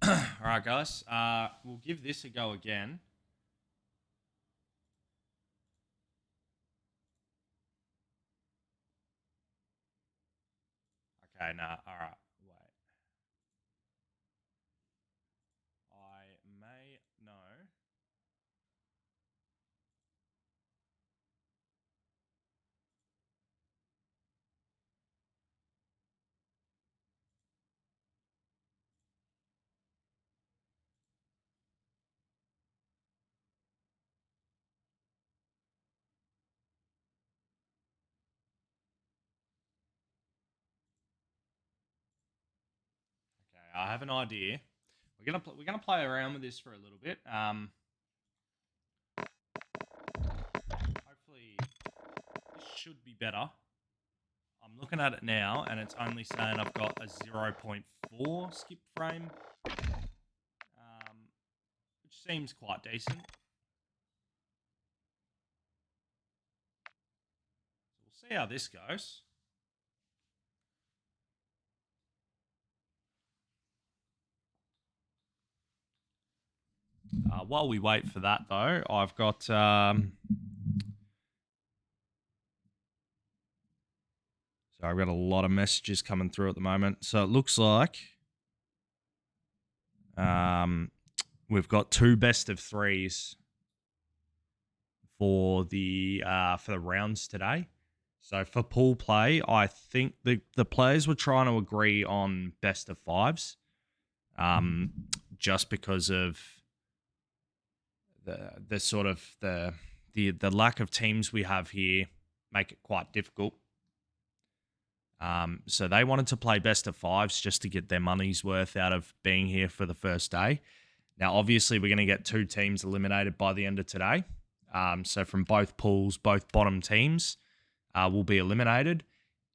Alright, guys. We'll give this a go again. Okay, nah. Alright. Wait. I may know. Okay, I have an idea. We're gonna play around with this for a little bit. Hopefully this should be better. I'm looking at it now, and it's only saying I've got a 0.4 skip frame, which seems quite decent. So we'll see how this goes. While we wait for that, though, I've got... So I've got a lot of messages coming through at the moment. So it looks like we've got 2 best of 3s for the rounds today. So for pool play, I think the players were trying to agree on best of 5s, just because of the sort of the lack of teams we have here make it quite difficult. So they wanted to play best of 5s just to get their money's worth out of being here for the first day. Now, obviously, we're going to get 2 teams eliminated by the end of today. So from both pools, both bottom teams will be eliminated.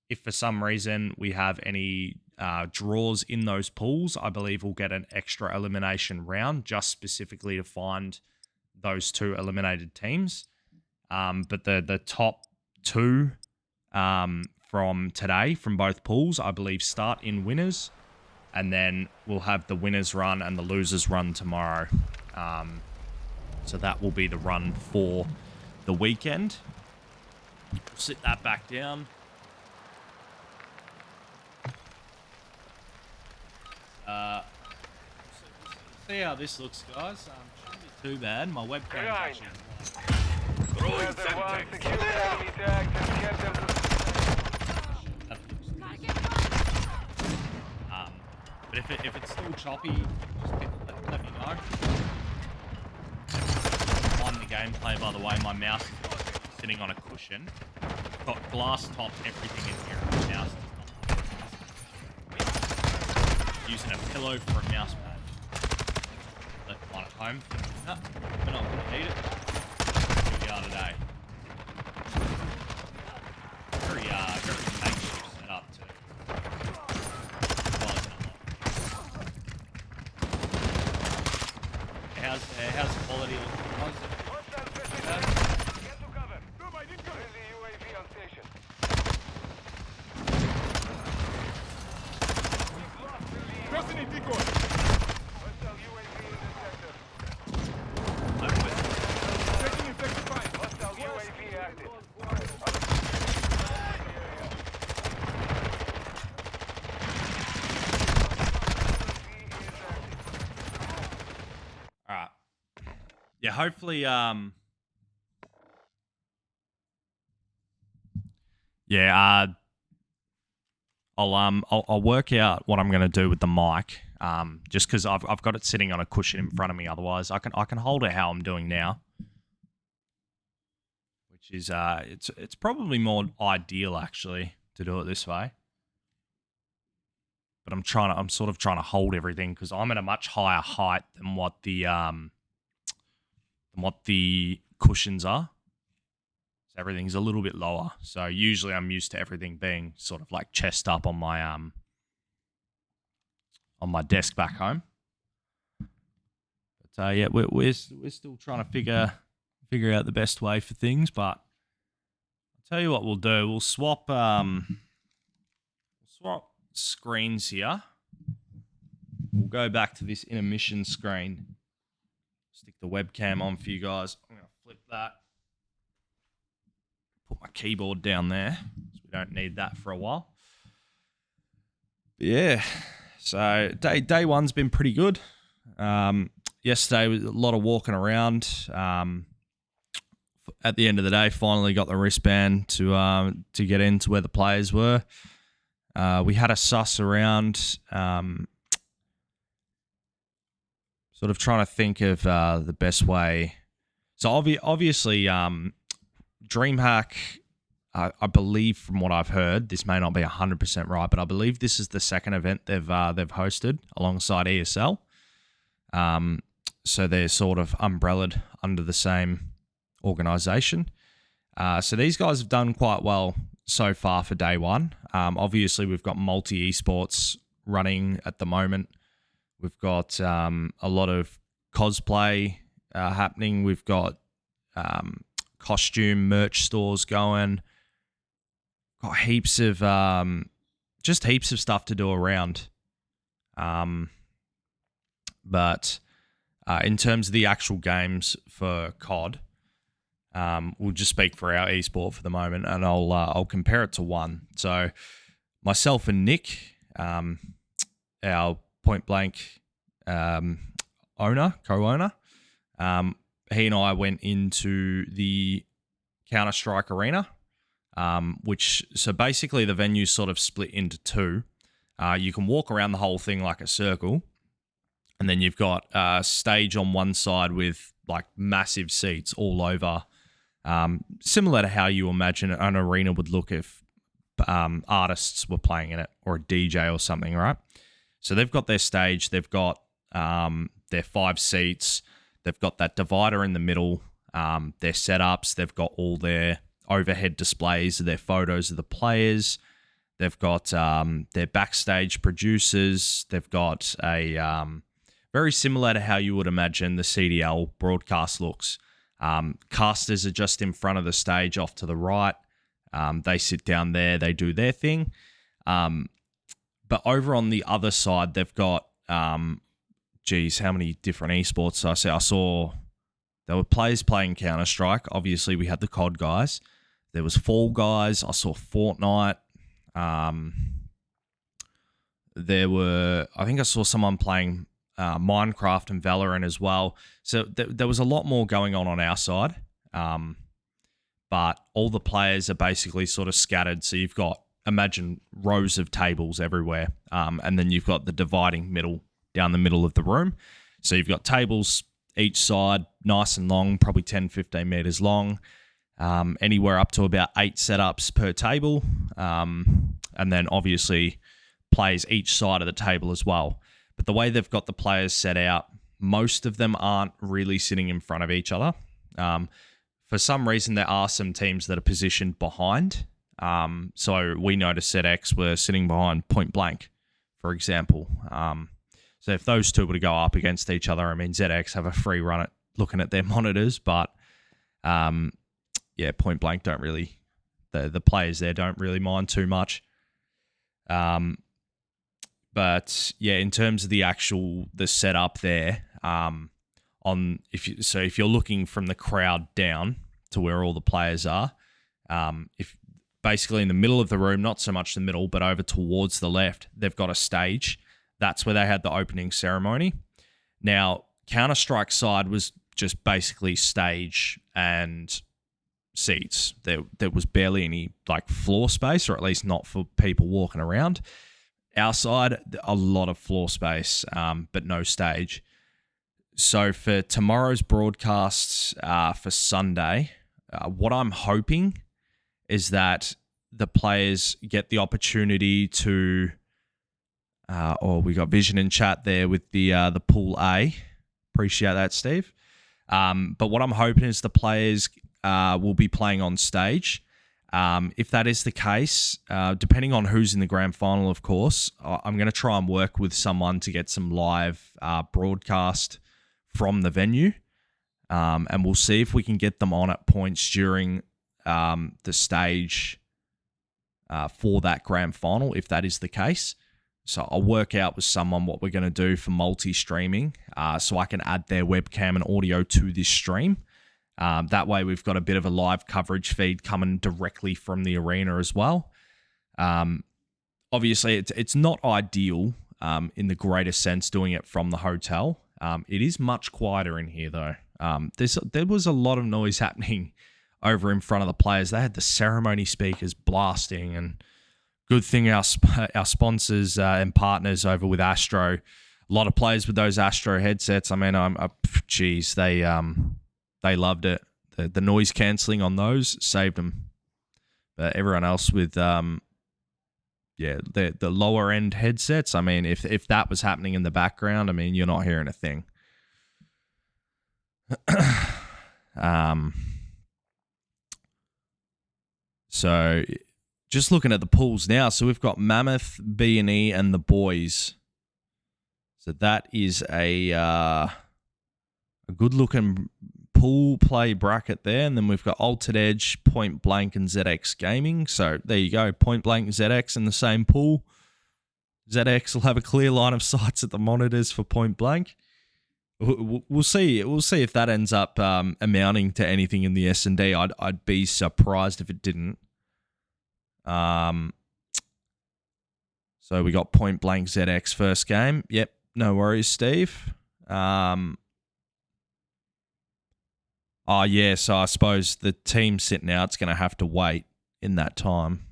If for some reason we have any draws in those pools, I believe we'll get an extra elimination round just specifically to find those 2 eliminated teams. But the top 2 from today, from both pools, I believe start in winners, and then we'll have the winners run and the losers run tomorrow. So that will be the run for the weekend. We'll sit that back down. See how this looks, guys. Shouldn't be too bad. My webcam's actually but if it's still choppy, just let me know. On the gameplay, by the way, my mouse is sitting on a cushion. I've got glass top everything in here. The mouse is not using a pillow for a mouse pad. Left one at home. No, we're not going to need it. Here we are today. Very makeshift setup too. How's the quality looking? Yeah, hopefully, I'll work out what I'm going to do with the mic, just because I've got it sitting on a cushion in front of me. Otherwise, I can hold it how I'm doing now, which is it's probably more ideal actually to do it this way. But I'm sort of trying to hold everything because I'm at a much higher height than what the cushions are. So everything's a little bit lower. So usually I'm used to everything being sort of like chest up on my desk back home. But yeah, we're still trying to figure out the best way for things. But I'll tell you what we'll do. We'll swap screens here. We'll go back to this intermission screen. Stick the webcam on for you guys. I'm going to flip that. Put my keyboard down there, so we don't need that for a while. But yeah, so day one's been pretty good. Yesterday was a lot of walking around. At the end of the day, finally got the wristband to get into where the players were. We had a suss around, sort of trying to think of the best way. So obviously, Dreamhack, I believe from what I've heard, this may not be 100% right, but I believe this is the second event they've hosted alongside ESL. So they're sort of umbrellaed under the same organization. So these guys have done quite well so far for day one. Obviously, we've got multi esports running at the moment. We've got a lot of cosplay happening. We've got costume merch stores going. Got heaps of just heaps of stuff to do around. But in terms of the actual games for COD, we'll just speak for our esport for the moment, and I'll compare it to one. So myself and Nick, our Point Blank co-owner, he and I went into the Counter-Strike arena, so basically the venue's sort of split into two. You can walk around the whole thing like a circle, and then you've got a stage on one side with like massive seats all over, similar to how you imagine an arena would look if artists were playing in it, or a DJ or something, right? So they've got their stage, they've got their 5 seats, they've got that divider in the middle, their setups, they've got all their overhead displays of their photos of the players, they've got their backstage producers, they've got a very similar to how you would imagine the CDL broadcast looks. Casters are just in front of the stage off to the right. They sit down there, they do their thing. But over on the other side, they've got, how many different esports? I saw there were players playing Counter-Strike. Obviously, we had the COD guys. There was Fall Guys. I saw Fortnite. I think I saw someone playing Minecraft and Valorant as well. So there was a lot more going on our side. But all the players are basically sort of scattered. So you've got, imagine rows of tables everywhere. And then you've got the dividing middle down the middle of the room. So you've got tables each side, nice and long, probably 10, 15 meters long. Anywhere up to about 8 setups per table. And then obviously players each side of the table as well. But the way they've got the players set out, most of them aren't really sitting in front of each other. For some reason, there are some teams that are positioned behind. So we noticed ZX were sitting behind Point Blank, for example. So if those two were to go up against each other, I mean, ZX have a free run at looking at their monitors, but Point Blank don't really, the players there don't really mind too much. But yeah, in terms of the setup there, if you're looking from the crowd down to where all the players are, if basically in the middle of the room, not so much the middle, but over towards the left, they've got a stage. That's where they had the opening ceremony. Now, Counter-Strike side was just basically stage and seats. There was barely any like floor space, or at least not for people walking around. Our side, a lot of floor space, but no stage. So for tomorrow's broadcasts for Sunday, what I'm hoping is that the players get the opportunity to, we got Vision in chat there with the Pool A. Appreciate that, Steve. But what I'm hoping is the players will be playing on stage. If that is the case, depending on who's in the grand final, of course, I'm going to try and work with someone to get some live broadcast from the venue. And we'll see if we can get them on at points during the stage for that grand final, if that is the case. So I'll work out with someone what we're going to do for multi-streaming, so I can add their webcam and audio to this stream. That way we've got a bit of a live coverage feed coming directly from the arena as well. Obviously, it's not ideal in the greatest sense doing it from the hotel. It is much quieter in here, though. There was a lot of noise happening over in front of the players. They had the ceremony speakers blasting, and good thing our sponsors and partners over with ASTRO, a lot of players with those ASTRO headsets. I mean, they loved it. The noise cancelling on those saved them. But everyone else with the lower end headsets, I mean, if that was happening in the background, I mean, you're not hearing a thing. So just looking at the pools now, so we've got Mammoth, B&E, and the boys. So that is a good looking pool play bracket there, and then we've got Altered Edge, Point Blank, and ZX Gaming. So there you go, Point Blank and ZX in the same pool. ZX will have a clear line of sights at the monitors for Point Blank. We'll see. We'll see if that ends up amounting to anything in the S&D. I'd be surprised if it didn't. So we got Point Blank ZX first game. Yep, no worries, Steve. Oh yeah, so I suppose the team sitting out's going to have to wait in that time.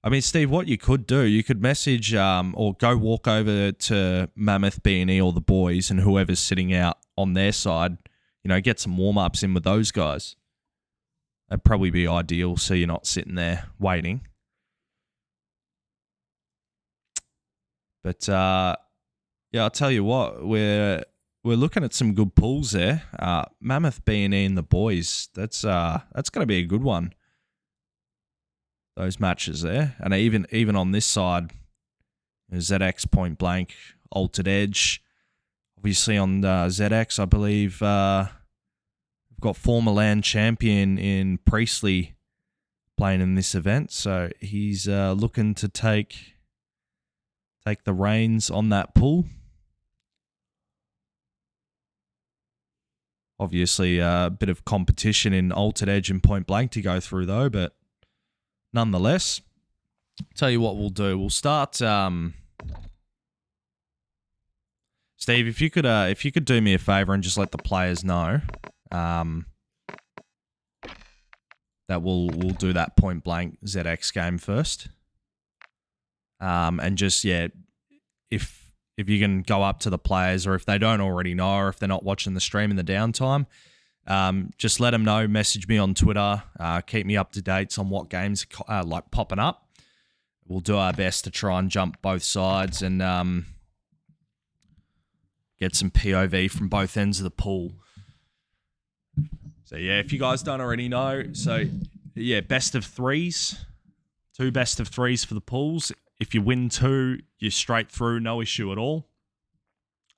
I mean, Steve, what you could do, you could message or go walk over to Mammoth, B&E, or the boys, and whoever's sitting out on their side, you know, get some warm-ups in with those guys. That'd probably be ideal, so you're not sitting there waiting. But yeah, I'll tell you what, we're looking at some good pools there. Mammoth, B&E, and the boys. That's going to be a good one. Those matches there, and even on this side, ZX, Point Blank, Altered Edge. Obviously on ZX, I believe we've got former LAN champion in Priestley playing in this event, so he's looking to take the reins on that pool. Obviously, a bit of competition in Altered Edge and Point Blank to go through though, but nonetheless, tell you what we'll do. We'll start. Steve, if you could do me a favor and just let the players know that we'll do that Point Blank ZX game first, and just if you can go up to the players, or if they don't already know, or if they're not watching the stream in the downtime. Just let them know, message me on Twitter, keep me up to date on what games like popping up. We'll do our best to try and jump both sides and get some POV from both ends of the pool. So yeah, if you guys don't already know, so yeah, best of threes, 2 best of threes for the pools. If you win 2, you're straight through, no issue at all.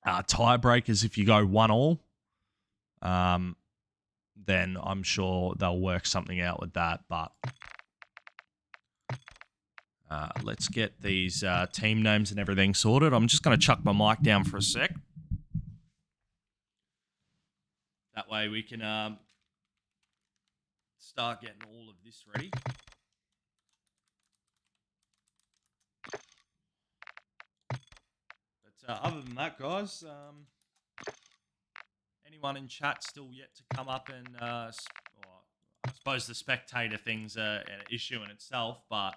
Tiebreakers if you go 1-1. Then I'm sure they'll work something out with that. But let's get these team names and everything sorted. I'm just going to chuck my mic down for a sec. That way we can start getting all of this ready. But other than that, guys, anyone in chat still yet to come up and, I suppose the spectator thing's an issue in itself, but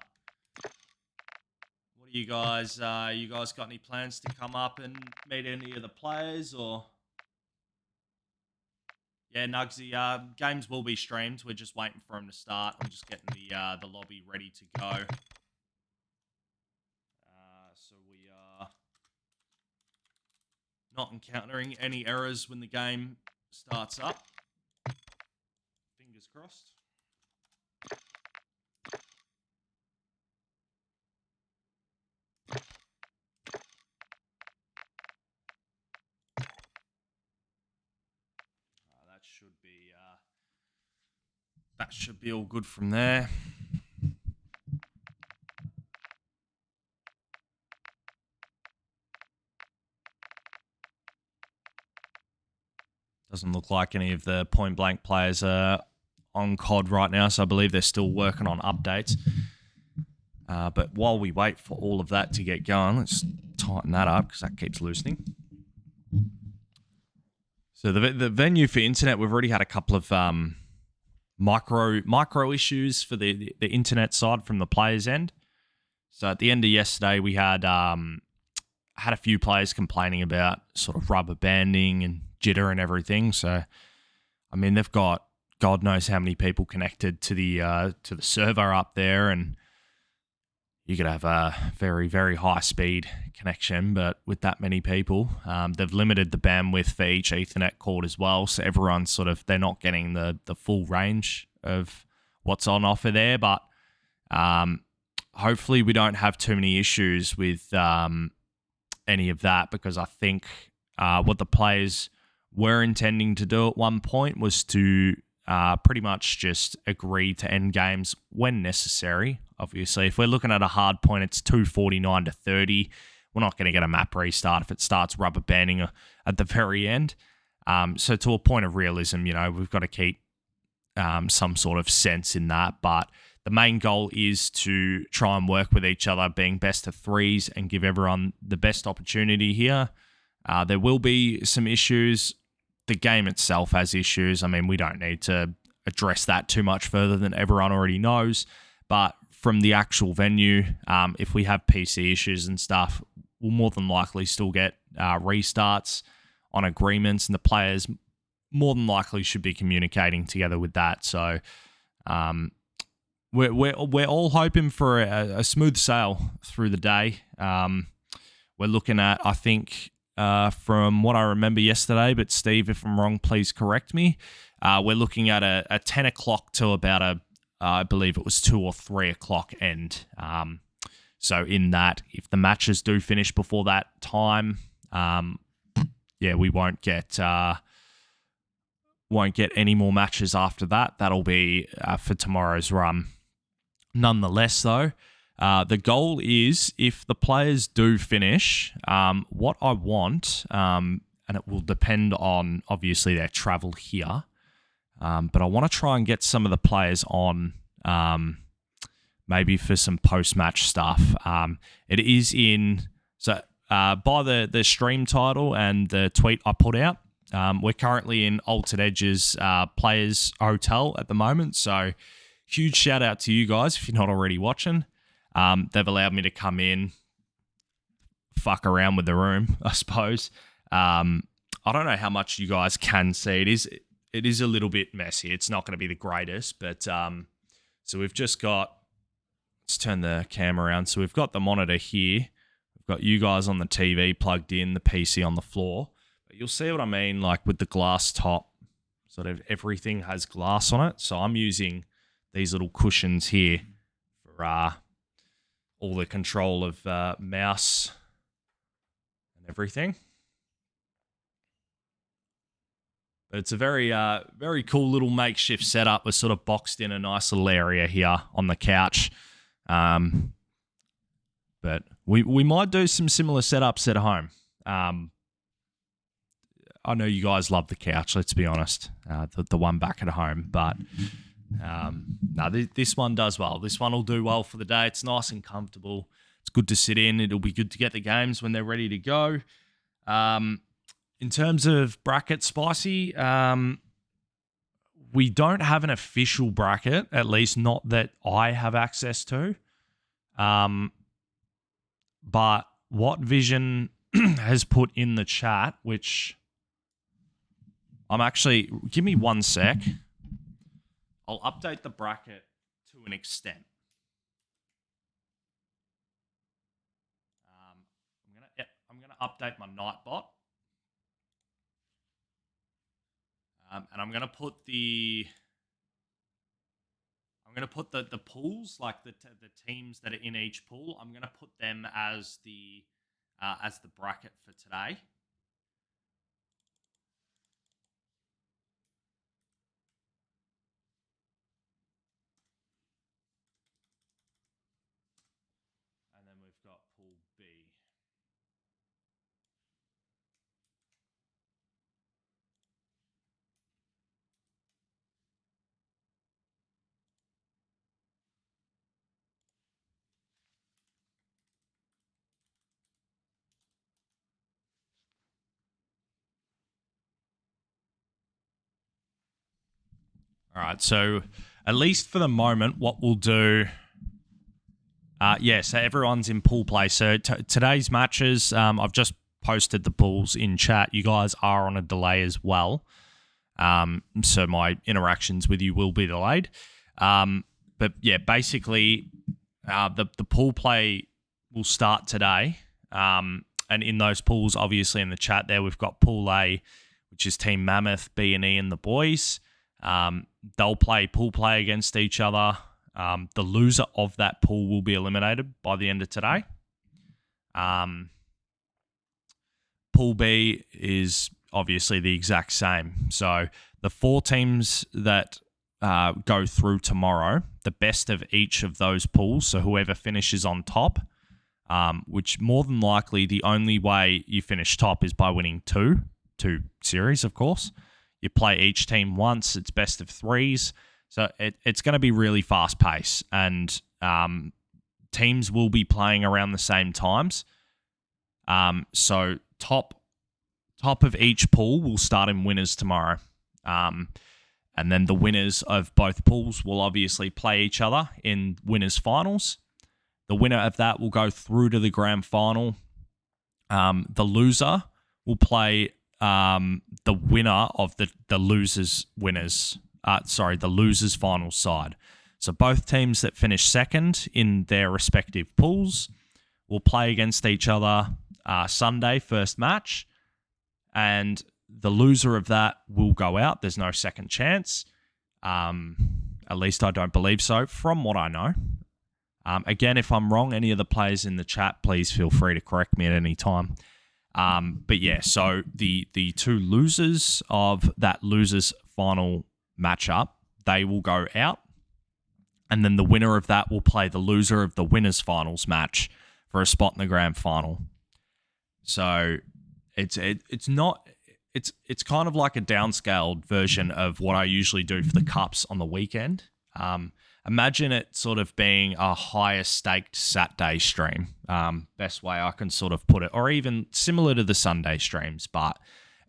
what do you guys got any plans to come up and meet any of the players, or? Yeah, Nugsy, games will be streamed. We're just waiting for them to start. I'm just getting the lobby ready to go. So we are not encountering any errors when the game starts up. Fingers crossed. That should be all good from there. Doesn't look like any of the Point Blank players are on COD right now, so I believe they're still working on updates. But while we wait for all of that to get going, let's tighten that up because that keeps loosening. So the venue for internet, we've already had a couple of micro issues for the internet side from the players' end. So at the end of yesterday, we had a few players complaining about sort of rubber banding and jitter and everything. So, I mean, they've got God knows how many people connected to the server up there, and you could have a very, very high speed connection. But with that many people, they've limited the bandwidth for each Ethernet cord as well. So everyone's they're not getting the full range of what's on offer there. But hopefully we don't have too many issues with any of that, because I think what the players were intending to do at one point was to pretty much just agree to end games when necessary. Obviously, if we're looking at a hard point, it's 2:49 to 30. We're not going to get a map restart if it starts rubber banding at the very end. So to a point of realism, we've got to keep some sort of sense in that. But the main goal is to try and work with each other, being best of threes, and give everyone the best opportunity here. There will be some issues. The game itself has issues. I mean, we don't need to address that too much further than everyone already knows. But from the actual venue, if we have PC issues and stuff, we'll more than likely still get restarts on agreements, and the players more than likely should be communicating together with that. So we're all hoping for a smooth sail through the day. We're looking at, I think, from what I remember yesterday, but Steve, if I'm wrong, please correct me. We're looking at a 10 o'clock to about I believe it was 2 or 3 o'clock end. So in that, if the matches do finish before that time, we won't get any more matches after that. That'll be for tomorrow's run. Nonetheless, though, the goal is, if the players do finish, what I want, and it will depend on, obviously, their travel here, but I want to try and get some of the players on maybe for some post-match stuff. It is in, so by the stream title and the tweet I put out, we're currently in Altered Edge's Players Hotel at the moment, so huge shout out to you guys if you're not already watching. They've allowed me to come in, fuck around with the room, I suppose. I don't know how much you guys can see. It is a little bit messy. It's not going to be the greatest, but so we've just got, let's turn the camera around. So we've got the monitor here. We've got you guys on the TV plugged in, the PC on the floor. But you'll see what I mean, like with the glass top, sort of everything has glass on it. So I'm using these little cushions here for all the control of mouse and everything. But it's a very, very cool little makeshift setup. We're sort of boxed in a nice little area here on the couch. But we might do some similar setups at home. I know you guys love the couch, let's be honest, the one back at home. But this one does well. This one will do well for the day. It's nice and comfortable. It's good to sit in. It'll be good to get the games when they're ready to go. In terms of bracket, Spicy, we don't have an official bracket, at least not that I have access to. But what Vision has put in the chat, which I'm actually, give me 1 sec. I'll update the bracket to an extent. I'm gonna update my Nightbot. And I'm gonna put the pools, like the teams that are in each pool. I'm gonna put them as the bracket for today. And then we've got pool B. All right, so at least for the moment, what we'll do... so everyone's in pool play. So today's matches, I've just posted the pools in chat. You guys are on a delay as well. So my interactions with you will be delayed. But yeah, basically, the pool play will start today. And in those pools, obviously in the chat there, we've got Pool A, which is Team Mammoth, B&E, and the boys. They'll play pool play against each other. The loser of that pool will be eliminated by the end of today. Pool B is obviously the exact same. So the 4 teams that go through tomorrow, the best of each of those pools, so whoever finishes on top, which more than likely the only way you finish top is by winning two series, of course. You play each team once, it's best of 3s. So it's going to be really fast paced, and teams will be playing around the same times. So top of each pool will start in winners tomorrow. And then the winners of both pools will obviously play each other in winners finals. The winner of that will go through to the grand final. The loser will play the winner of the losers final side. So both teams that finish second in their respective pools will play against each other Sunday, first match. And the loser of that will go out. There's no second chance. At least I don't believe so, from what I know. Again, if I'm wrong, any of the players in the chat, please feel free to correct me at any time. But yeah, so the 2 losers of that losers final matchup, they will go out. And then the winner of that will play the loser of the winners finals match for a spot in the grand final. So it's kind of like a downscaled version of what I usually do for the cups on the weekend. Imagine it sort of being a higher staked Saturday stream. Best way I can sort of put it, or even similar to the Sunday streams, but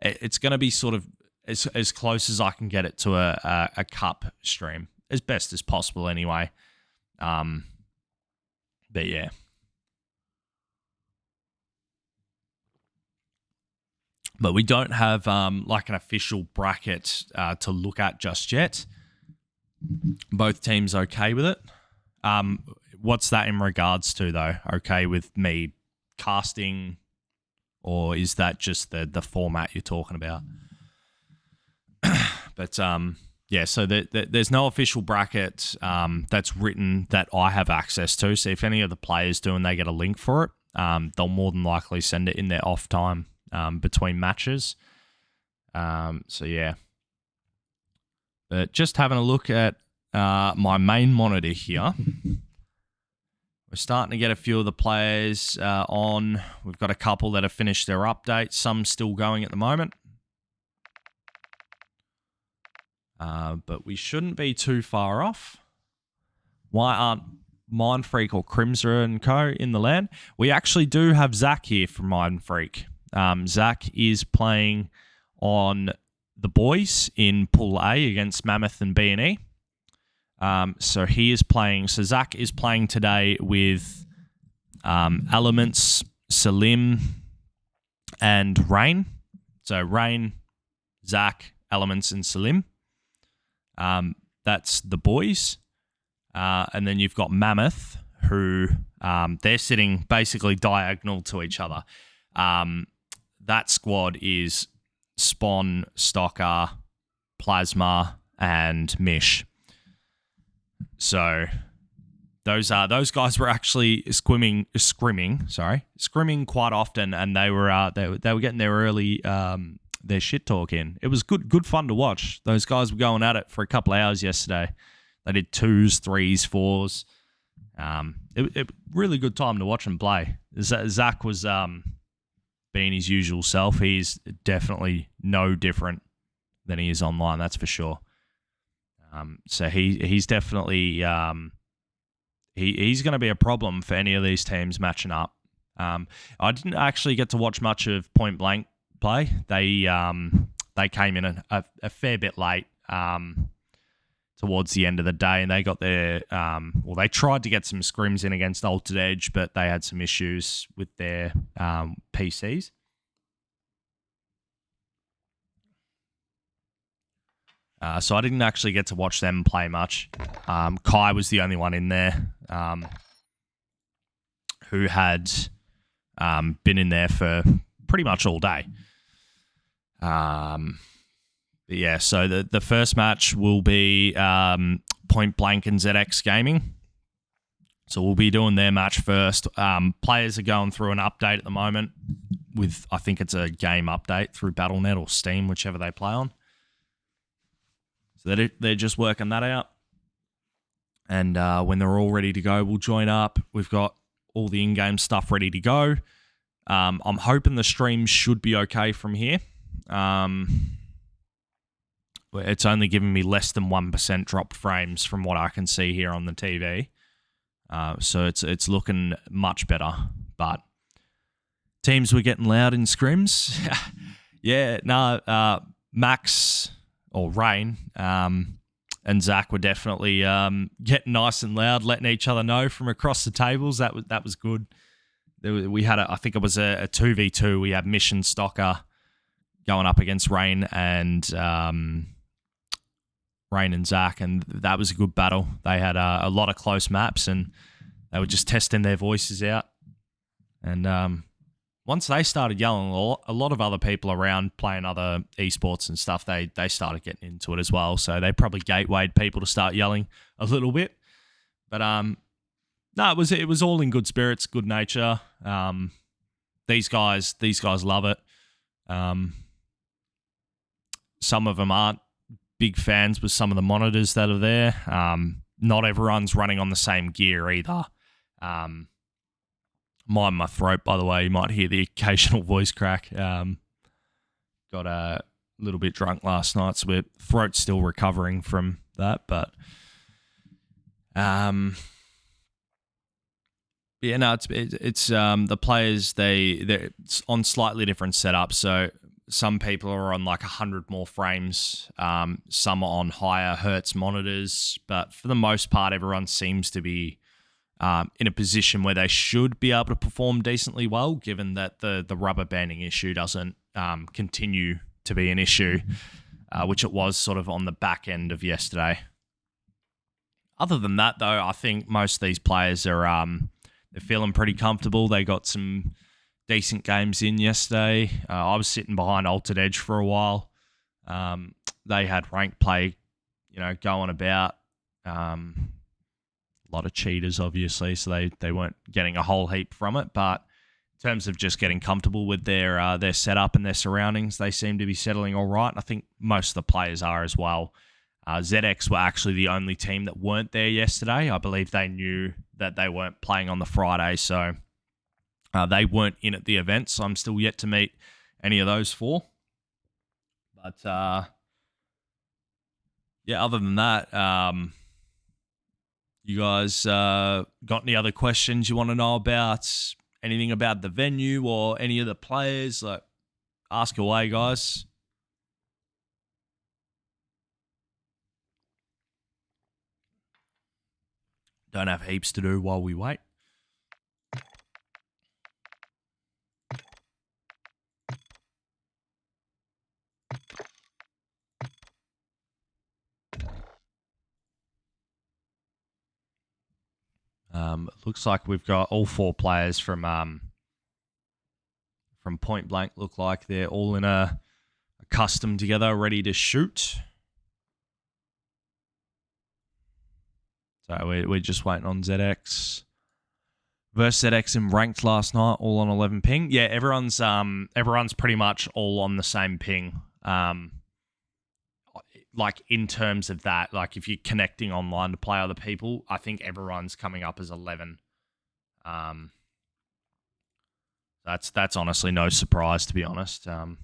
it's going to be sort of as close as I can get it to a cup stream, as best as possible anyway. But yeah. But we don't have like an official bracket to look at just yet. Both teams okay with it. What's that in regards to, though? Okay with me casting, or is that just the format you're talking about? But yeah, so there's no official bracket that's written that I have access to. So if any of the players do and they get a link for it, they'll more than likely send it in their off time between matches. So yeah. But just having a look at my main monitor here. We're starting to get a few of the players on. We've got a couple that have finished their updates. Some still going at the moment. But we shouldn't be too far off. Why aren't Mindfreak or Crimson and Co. in the LAN? We actually do have Zach here from Mindfreak. Zach is playing on the boys in Pool A against Mammoth and B&E. So he is playing. So Zach is playing today with Elements, Salim, and Rain. So Rain, Zach, Elements, and Salim. That's the boys. And then you've got Mammoth, who they're sitting basically diagonal to each other. That squad is Spawn, Stalker, Plasma, and Mish. So those guys were actually scrimming quite often, and they were getting their early their shit talk in. It was good fun to watch. Those guys were going at it for a couple of hours yesterday. They did 2s, 3s, 4s. It really good time to watch them play. Zach was being his usual self. He's definitely no different than he is online, that's for sure. So he's definitely he's going to be a problem for any of these teams matching up. I didn't actually get to watch much of Point Blank play. They came in a fair bit late. towards the end of the day, and they got their well, they tried to get some scrims in against LOGITECH, but they had some issues with their PCs. So I didn't actually get to watch them play much. Kai was the only one in there who had been in there for pretty much all day. But yeah, so the first match will be Point Blank and ZX Gaming. So we'll be doing their match first. Players are going through an update at the moment with, I think it's a game update through Battle.net or Steam, whichever they play on. So they're just working that out. And when they're all ready to go, we'll join up. We've got all the in-game stuff ready to go. I'm hoping the stream should be okay from here. It's only giving me less than 1% drop frames from what I can see here on the TV. So it's looking much better. But teams were getting loud in scrims. Yeah, no, Max or Rain and Zach were definitely getting nice and loud, letting each other know from across the tables. That was good. We had I think it was a 2v2. We had Mission Stalker going up against Rain and Zach, and that was a good battle. They had a lot of close maps, and they were just testing their voices out. And once they started yelling, a lot of other people around playing other esports and stuff, they started getting into it as well. So they probably gatewayed people to start yelling a little bit. But no, it was all in good spirits, good nature. These guys love it. Some of them aren't big fans with some of the monitors that are there. Not everyone's running on the same gear either. Mind my throat, by the way. You might hear the occasional voice crack. Got a little bit drunk last night, so my throat's still recovering from that. But yeah, no, it's the players they're on slightly different setups. So some people are on like 100 more frames. Some are on higher hertz monitors, but for the most part, everyone seems to be in a position where they should be able to perform decently well, given that the rubber banding issue doesn't continue to be an issue, which it was sort of on the back end of yesterday. Other than that, though, I think most of these players are they're feeling pretty comfortable. They got some decent games in yesterday. I was sitting behind LOGITECH for a while. They had rank play, going about. A lot of cheaters, obviously, so they weren't getting a whole heap from it. But in terms of just getting comfortable with their setup and their surroundings, they seem to be settling all right. I think most of the players are as well. ZX were actually the only team that weren't there yesterday. I believe they knew that they weren't playing on the Friday, so they weren't in at the event. So I'm still yet to meet any of those four. But yeah, other than that, you guys got any other questions you want to know about? Anything about the venue or any of the players? Like, ask away, guys. Don't have heaps to do while we wait. Looks like we've got all four players from Point Blank. Look like they're all in a custom together, ready to shoot. So we're just waiting on ZX versus ZX in ranked last night, all on 11 ping. Yeah, everyone's pretty much all on the same ping. Like in terms of that, like if you're connecting online to play other people, I think everyone's coming up as 11. That's honestly no surprise, to be honest. So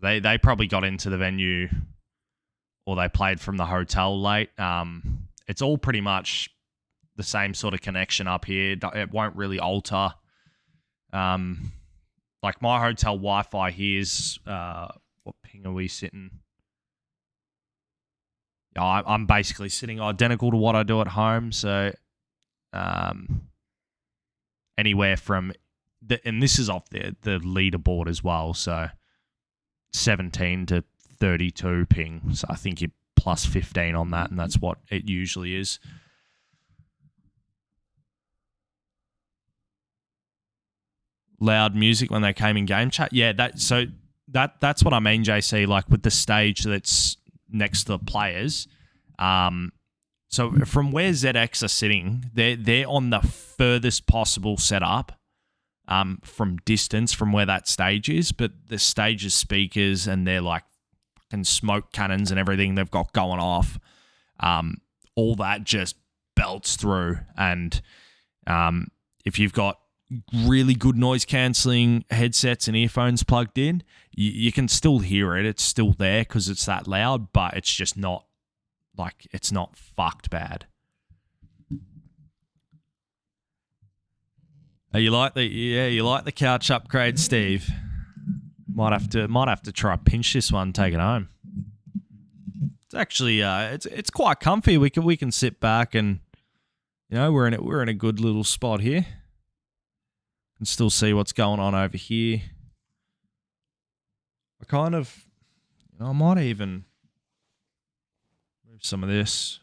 they probably got into the venue, or they played from the hotel late. It's all pretty much the same sort of connection up here. It won't really alter. Like my hotel Wi-Fi here is what ping are we sitting? I'm basically sitting identical to what I do at home. So anywhere from, and this is off the leaderboard as well. So 17 to 32 ping. So I think you're plus 15 on that, and that's what it usually is. Loud music when they came in game chat. Yeah, that's what I mean, JC. Like with the stage that's next to the players. So from where ZX are sitting, they're on the furthest possible setup from distance from where that stage is. But the stage's speakers and they're like fucking smoke cannons and everything they've got going off. All that just belts through. And if you've got really good noise cancelling headsets and earphones plugged in, you can still hear it. It's still there because it's that loud, but it's just not like, it's not fucked bad. You like the couch upgrade, Steve? Might have to try pinch this one, take it home. It's actually it's quite comfy. We can sit back and we're in a good little spot here. Can still see what's going on over here. I might even move some of this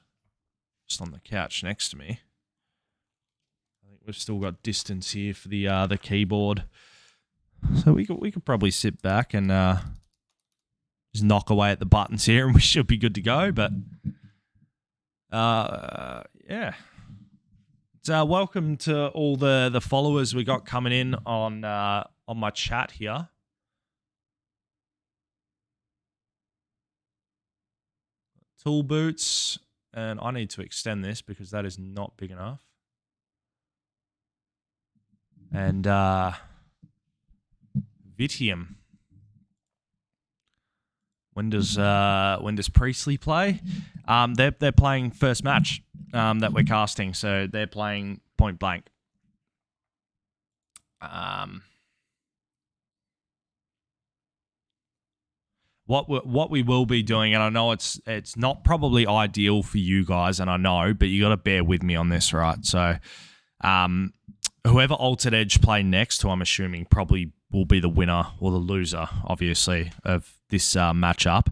just on the couch next to me. I think we've still got distance here for the keyboard, so we could probably sit back and just knock away at the buttons here, and we should be good to go. But yeah. Welcome to all the followers we got coming in on my chat here. Tool boots, and I need to extend this because that is not big enough. And Vitium. When does Priestley play? They're playing first match that we're casting, so they're playing point blank. What we will be doing, and I know it's not probably ideal for you guys, and I know, but you got to bear with me on this, right? So, whoever Altered Edge play next, who I'm assuming probably will be the winner or the loser, obviously, of this matchup.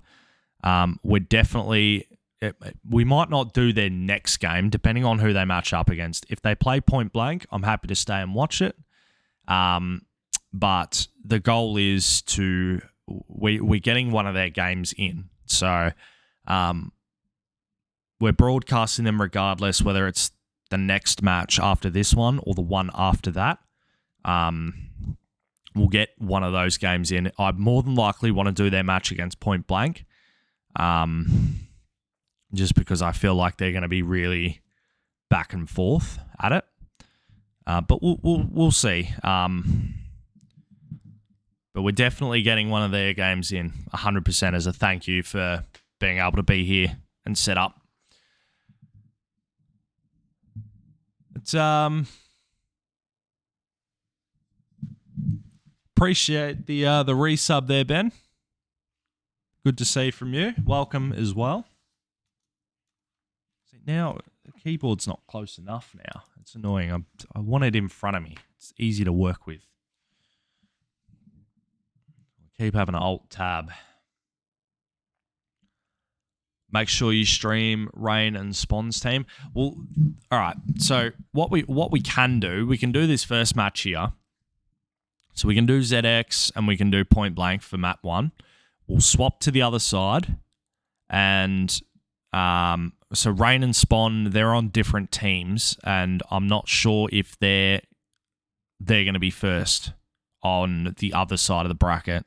We might not do their next game, depending on who they match up against. If they play point blank, I'm happy to stay and watch it. But the goal is we're getting one of their games in. So we're broadcasting them regardless, whether it's the next match after this one or the one after that. We'll get one of those games in. I more than likely want to do their match against point blank. Just because I feel like they're going to be really back and forth at it. But we'll see. But we're definitely getting one of their games in 100% as a thank you for being able to be here and set up. It's appreciate the resub there, Ben. Good to see from you. Welcome as well. See, now the keyboard's not close enough now. It's annoying. I want it in front of me. It's easy to work with. Keep having an alt tab. Make sure you stream Rain and Spawn's team. Well, all right. So what we can do, we can do this first match here. So we can do ZX and we can do point blank for map 1. We'll swap to the other side, and so Rain and Spawn, they're on different teams, and I'm not sure if they're going to be first on the other side of the bracket.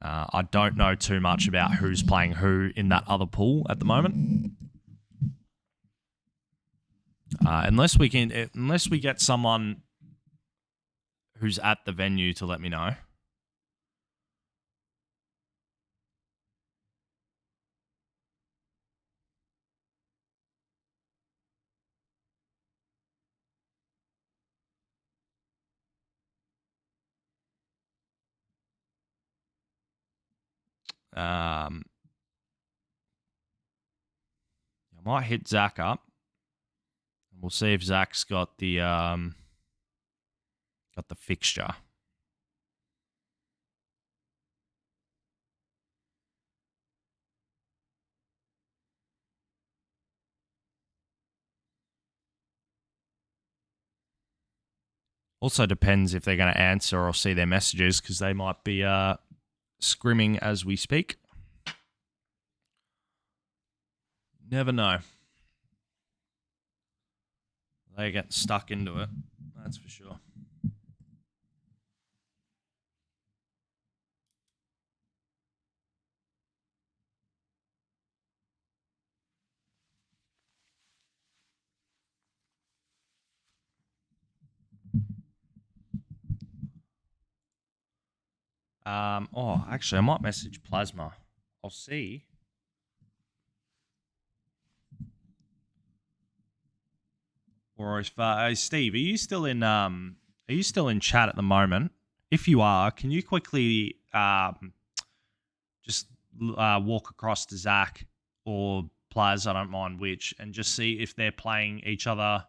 I don't know too much about who's playing who in that other pool at the moment. Unless we get someone who's at the venue to let me know. I might hit Zach up. We'll see if Zach's got the fixture. Also depends if they're going to answer or see their messages, because they might be scrimming as we speak. Never know. They get stuck into it, that's for sure. Oh, actually, I might message Plasma. I'll see. Or if Steve, are you still in chat at the moment? If you are, can you quickly just walk across to Zach or Plaz, I don't mind which, and just see if they're playing each other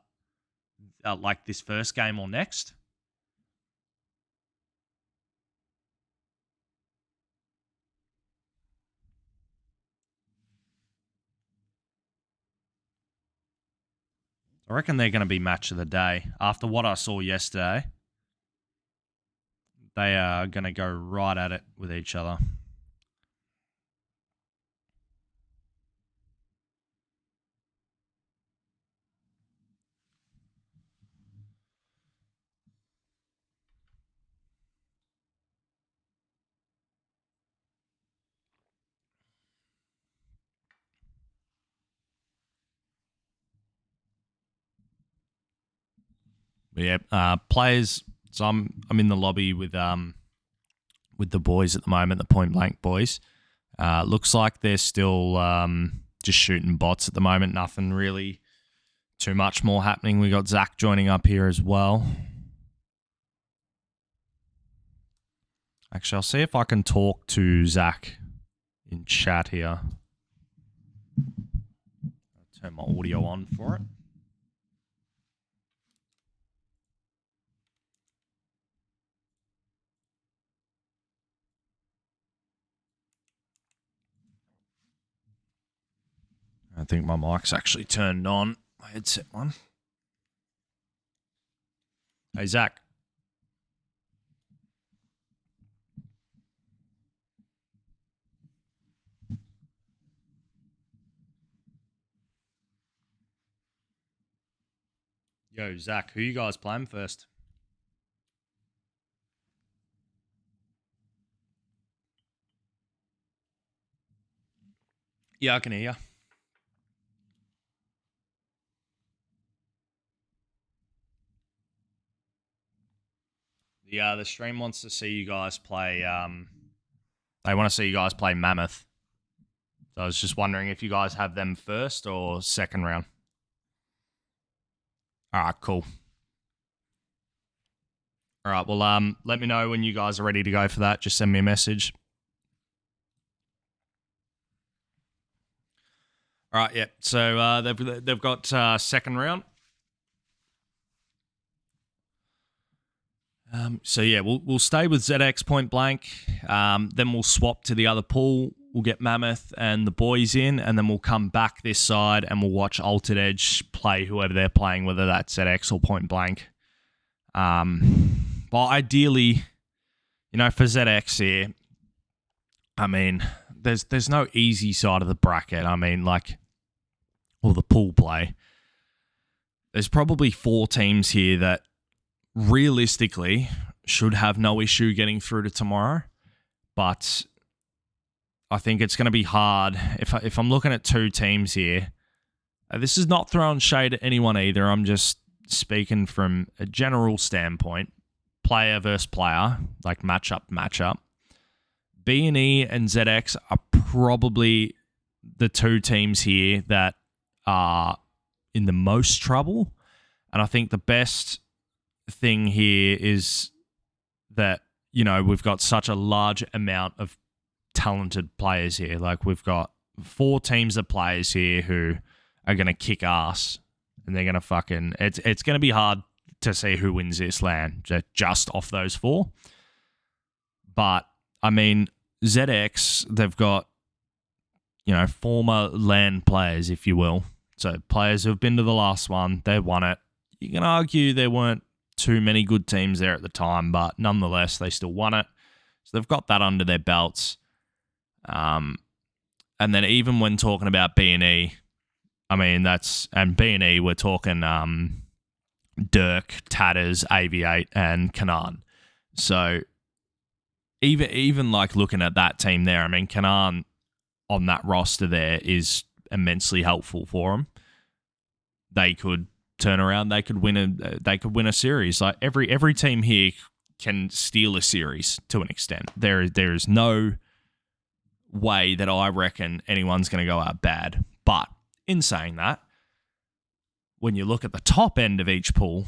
like this first game or next? I reckon they're going to be match of the day. After what I saw yesterday, they are going to go right at it with each other. But yeah, players. So I'm in the lobby with the boys at the moment, the Point Blank boys. Looks like they're still just shooting bots at the moment. Nothing really too much more happening. We got Zach joining up here as well. Actually, I'll see if I can talk to Zach in chat here. I'll turn my audio on for it. I think my mic's actually turned on. My headset one. Hey, Zach. Yo, Zach, who you guys playing first? Yeah, I can hear you. The stream wants to see you guys play. They want to see you guys play Mammoth. So I was just wondering if you guys have them first or second round. All right, cool. All right, well, let me know when you guys are ready to go for that. Just send me a message. All right, yeah. So they've got second round. So yeah, we'll stay with ZX Point Blank. Then we'll swap to the other pool. We'll get Mammoth and the boys in, and then we'll come back this side and we'll watch LOGITECH play whoever they're playing, whether that's ZX or Point Blank. Well, ideally, for ZX here, I mean, there's no easy side of the bracket. I mean, or the pool play. There's probably 4 teams here that realistically should have no issue getting through to tomorrow, but I think it's going to be hard. If I'm looking at 2 teams here, this is not throwing shade at anyone either. I'm just speaking from a general standpoint, player versus player, like matchup. B&E and ZX are probably the 2 teams here that are in the most trouble, and I think the best thing here is that we've got such a large amount of talented players here. Like, we've got 4 teams of players here who are going to kick ass, and they're going to fucking... It's going to be hard to see who wins this LAN just off those 4. But, I mean, ZX, they've got, you know, former LAN players, if you will. So, players who have been to the last one, they won it. You can argue there weren't too many good teams there at the time, but nonetheless, they still won it. So they've got that under their belts. And then even when talking about B&E, I mean, and B&E, we're talking Dirk, Tatters, AV8, and Kanan. So even like looking at that team there, I mean, Kanan on that roster there is immensely helpful for them. They could turn around, they could win a series. Like every team here can steal a series to an extent. There is no way that I reckon anyone's going to go out bad. But in saying that, when you look at the top end of each pool,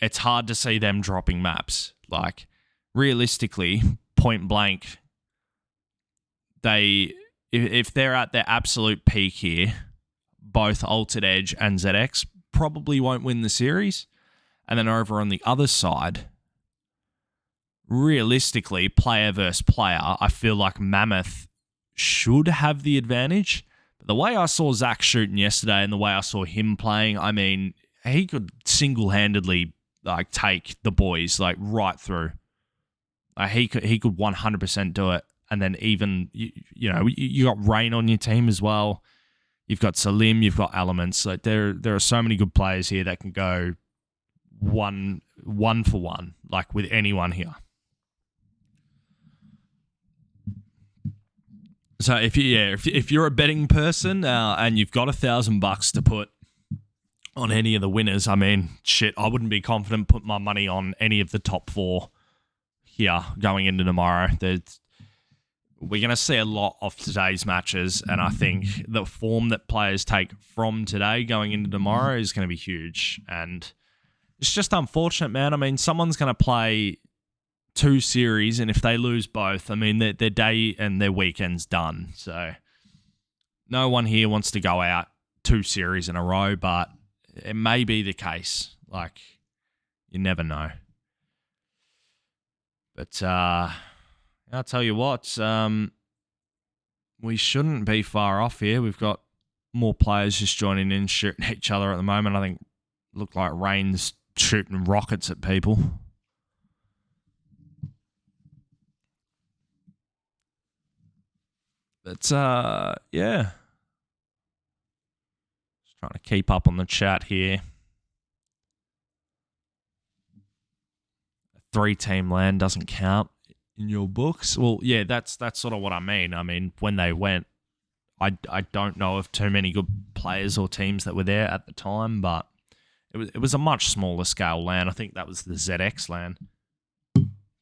it's hard to see them dropping maps. Like, realistically, point blank, if they're at their absolute peak here, both Altered Edge and ZX probably won't win the series. And then over on the other side, realistically, player versus player, I feel like Mammoth should have the advantage. But the way I saw Zach shooting yesterday and the way I saw him playing, I mean, he could single-handedly like take the boys like right through. He could 100% do it. And then even, you know, you got Rain on your team as well. You've got Salim, you've got Elements. Like there are so many good players here that can go one for one, like with anyone here. So if you're a betting person and you've got $1,000 to put on any of the winners, I mean, shit, I wouldn't be confident putting my money on any of the top 4 here going into tomorrow. We're going to see a lot of today's matches, and I think the form that players take from today going into tomorrow is going to be huge. And it's just unfortunate, man. I mean, someone's going to play 2 series, and if they lose both, I mean, their day and their weekend's done. So no one here wants to go out 2 series in a row, but it may be the case. Like, you never know. But I'll tell you what, we shouldn't be far off here. We've got more players just joining in, shooting each other at the moment. I think look like Rain's shooting rockets at people. But, yeah. Just trying to keep up on the chat here. A 3-team LAN doesn't count in your books. Well, yeah, that's sort of what I mean. I mean, when they went, I don't know of too many good players or teams that were there at the time, but it was a much smaller scale LAN. I think that was the ZX LAN.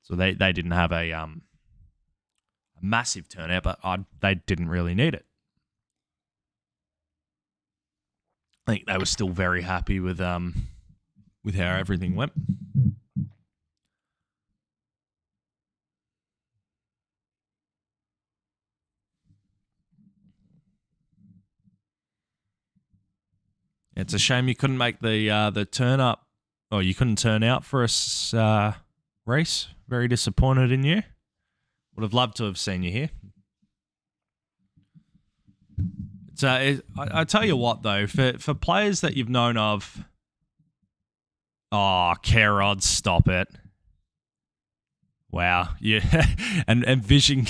So they didn't have a massive turnout, but they didn't really need it. I think they were still very happy with how everything went. It's a shame you couldn't make the turn up, or you couldn't turn out for us, Reese. Very disappointed in you. Would have loved to have seen you here. I tell you what, though, for players that you've known of, K-Rod, stop it. Wow, yeah, and Vision,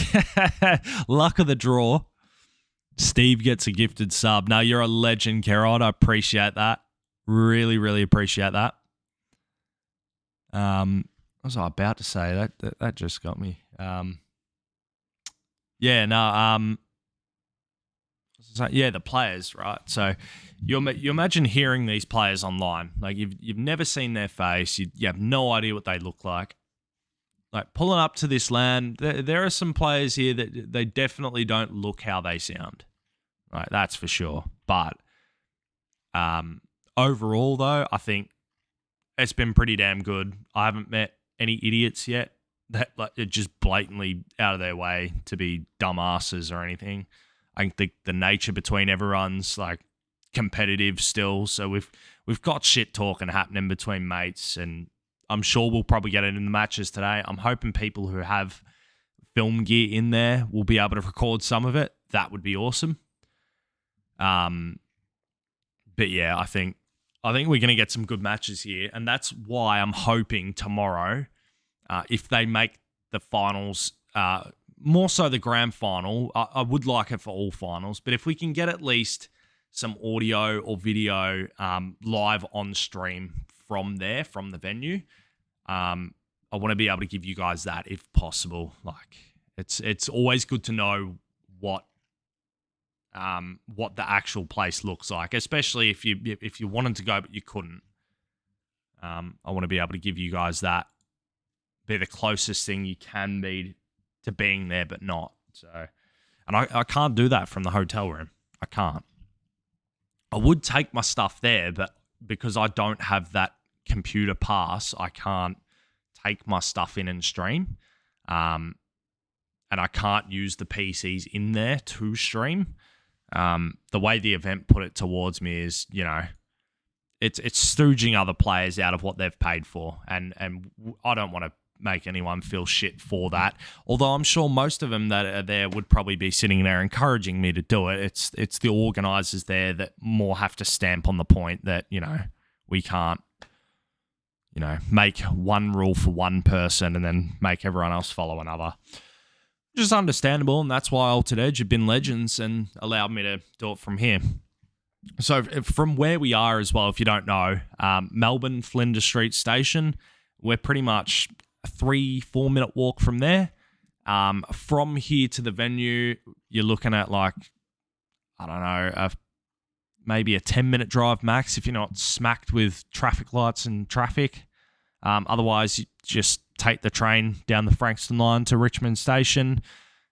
luck of the draw. Steve gets a gifted sub. Now, you're a legend, K-Rod. I appreciate that. Really, really appreciate that. What was I about to say? That just got me. Yeah, no, yeah, the players, right? So you imagine hearing these players online. Like, you've never seen their face. You have no idea what they look like. Like, pulling up to this LAN, there are some players here that they definitely don't look how they sound. Right, that's for sure. But overall, though, I think it's been pretty damn good. I haven't met any idiots yet that like are just blatantly out of their way to be dumbasses or anything. I think the nature between everyone's like competitive still, so we've got shit talking happening between mates, and I'm sure we'll probably get it in the matches today. I'm hoping people who have film gear in there will be able to record some of it. That would be awesome. But yeah, I think we're going to get some good matches here, and that's why I'm hoping tomorrow, if they make the finals, more so the grand final, I would like it for all finals, but if we can get at least some audio or video live on stream from there, from the venue, I want to be able to give you guys that if possible. Like, it's always good to know what the actual place looks like, especially if you wanted to go but you couldn't. I want to be able to give you guys that, be the closest thing you can be to being there but not. So, and I can't do that from the hotel room. I can't. I would take my stuff there, but because I don't have that computer pass, I can't take my stuff in and stream. And I can't use the PCs in there to stream. The way the event put it towards me is, you know, it's stooging other players out of what they've paid for, and I don't want to make anyone feel shit for that. Although I'm sure most of them that are there would probably be sitting there encouraging me to do it. It's the organisers there that more have to stamp on the point that, you know, we can't, you know, make one rule for one person and then make everyone else follow another. Which is understandable, and that's why LOGITECH have been legends and allowed me to do it from here. So from where we are as well, if you don't know, Melbourne, Flinders Street Station, we're pretty much a 3-4 minute walk from there. From here to the venue, you're looking at like, I don't know, maybe a 10-minute drive max if you're not smacked with traffic lights and traffic. Otherwise, you just take the train down the Frankston line to Richmond Station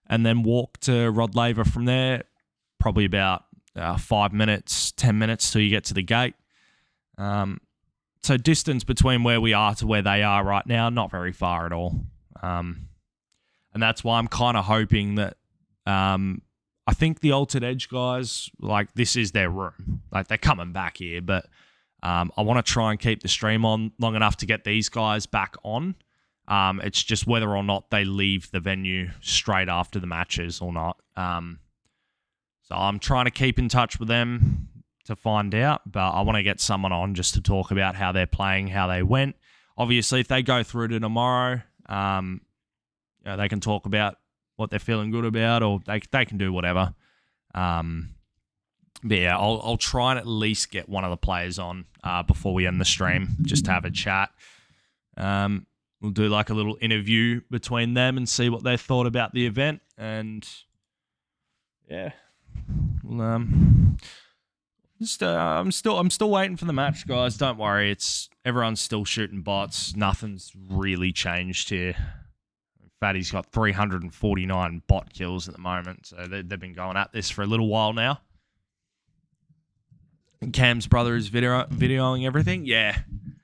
and then walk to Rod Laver from there. Probably about 5 minutes, 10 minutes till you get to the gate. So distance between where we are to where they are right now, not very far at all. And that's why I'm kind of hoping that I think the LOGITECH guys, like, this is their room. Like, they're coming back here, but I want to try and keep the stream on long enough to get these guys back on. It's just whether or not they leave the venue straight after the matches or not. So I'm trying to keep in touch with them to find out, but I want to get someone on just to talk about how they're playing, how they went. Obviously, if they go through to tomorrow, you know, they can talk about what they're feeling good about, or they can do whatever. But yeah, I'll try and at least get one of the players on before we end the stream, just to have a chat. We'll do like a little interview between them and see what they thought about the event, and yeah, I'm still waiting for the match, guys. Don't worry, everyone's still shooting bots. Nothing's really changed here. Fatty's got 349 bot kills at the moment, so they've been going at this for a little while now. Cam's brother is videoing everything. Yeah,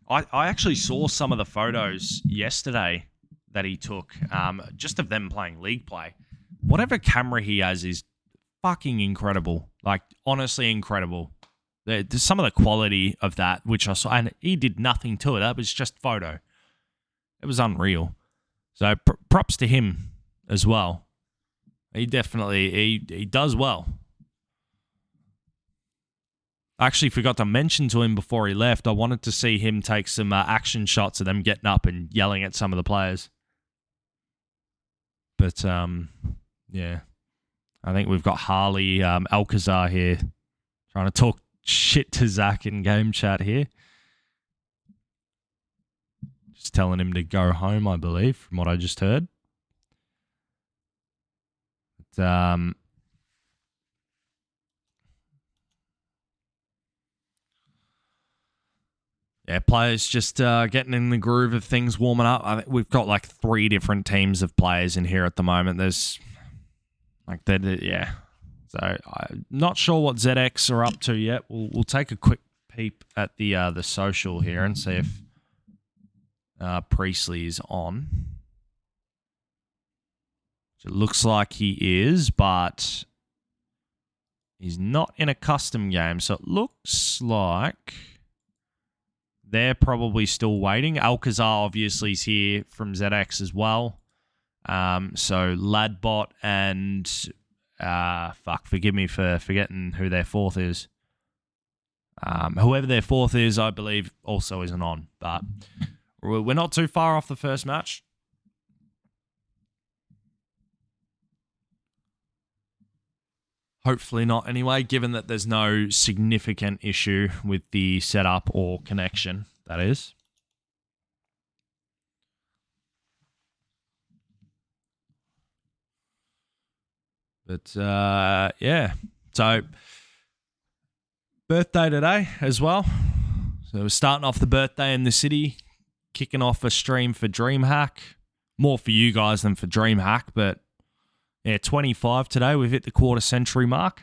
I actually saw some of the photos yesterday that he took, just of them playing League play. Whatever camera he has is fucking incredible. Like, honestly incredible. There's some of the quality of that, which I saw, and he did nothing to it. That was just photo. It was unreal. So props to him as well. He definitely, he does well. I actually forgot to mention to him before he left, I wanted to see him take some action shots of them getting up and yelling at some of the players. But, yeah. I think we've got Harley Alcazar here trying to talk shit to Zach in game chat here. Just telling him to go home, I believe, from what I just heard. But, yeah, players just getting in the groove of things, warming up. I think we've got like 3 different teams of players in here at the moment. There's like that, yeah. So I'm not sure what ZX are up to yet. We'll take a quick peep at the social here and see if Priestley is on. So it looks like he is, but he's not in a custom game. So it looks like they're probably still waiting. Alcazar obviously is here from ZX as well. So Ladbot and forgive me for forgetting who their fourth is. Whoever their fourth is, I believe, also isn't on. But we're not too far off the first match. Hopefully not anyway, given that there's no significant issue with the setup or connection, that is. But, yeah. So, birthday today as well. So, we're starting off the birthday in the city, kicking off a stream for Dreamhack. More for you guys than for Dreamhack, but yeah, 25 today. We've hit the quarter century mark.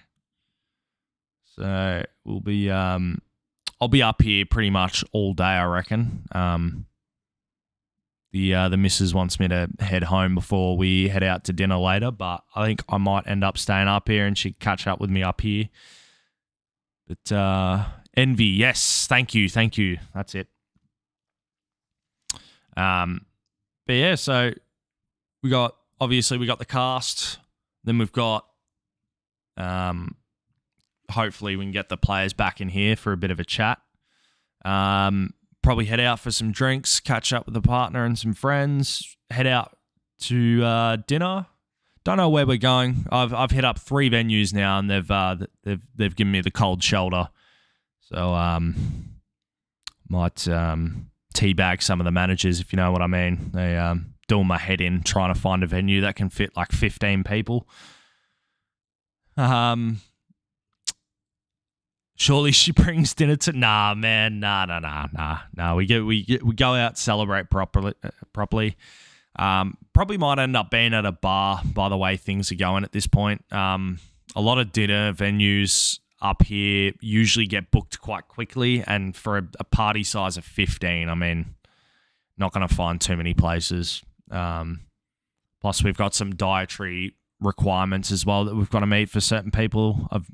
So, we'll be, I'll be up here pretty much all day, I reckon. The missus wants me to head home before we head out to dinner later, but I think I might end up staying up here and she'd catch up with me up here. But Envy, yes, thank you. That's it. But yeah, so we got the cast, then we've got hopefully we can get the players back in here for a bit of a chat. Probably head out for some drinks, catch up with the partner and some friends, head out to dinner. Don't know where we're going. I've hit up 3 venues now, and they've given me the cold shoulder. So might teabag some of the managers, if you know what I mean. They doing my head in trying to find a venue that can fit like 15 people. Surely she brings dinner to... Nah, man. Nah. We go out, celebrate properly. Probably might end up being at a bar by the way things are going at this point. A lot of dinner venues up here usually get booked quite quickly, and for a party size of 15, I mean, not going to find too many places. Plus, we've got some dietary requirements as well that we've got to meet for certain people of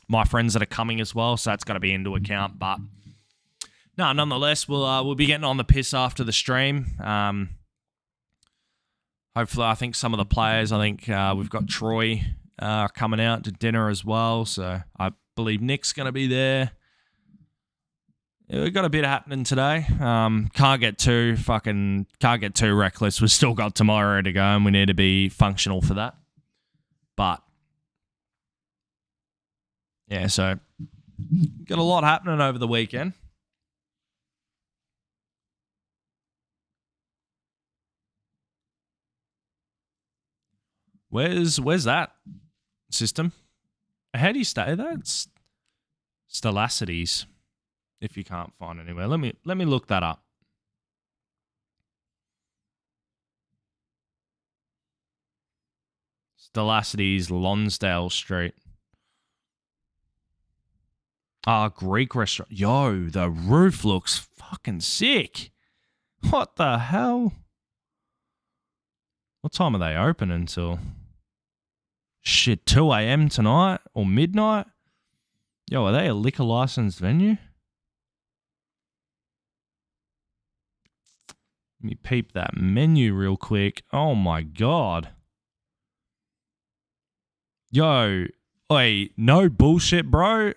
my friends that are coming as well, so that's got to be into account. But no, nonetheless, we'll be getting on the piss after the stream. Hopefully, I think some of the players, we've got Troy coming out to dinner as well, so I believe Nick's going to be there. Yeah, we've got a bit happening today. Can't get too reckless. We've still got tomorrow to go, and we need to be functional for that. But yeah, so got a lot happening over the weekend. Where's that system? How do you stay there? It's Stellasities. If you can't find anywhere, let me look that up. Stellasities, Lonsdale Street. Greek restaurant. Yo, the roof looks fucking sick. What the hell? What time are they open until? Shit, 2 a.m. tonight or midnight? Yo, are they a liquor licensed venue? Let me peep that menu real quick. Oh my god. Yo, wait, no bullshit, bro.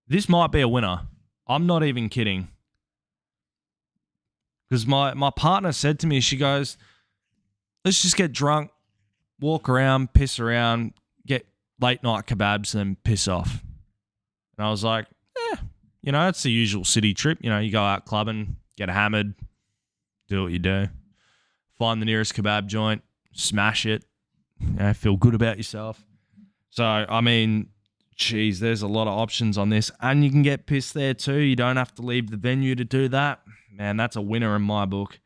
This might be a winner. I'm not even kidding. Because my partner said to me, she goes, let's just get drunk, walk around, piss around, get late night kebabs, and then piss off. And I was like, it's the usual city trip. You go out clubbing, get hammered, do what you do. Find the nearest kebab joint, smash it, feel good about yourself. So, I mean, geez, there's a lot of options on this. And you can get pissed there too. You don't have to leave the venue to do that. Man, that's a winner in my book.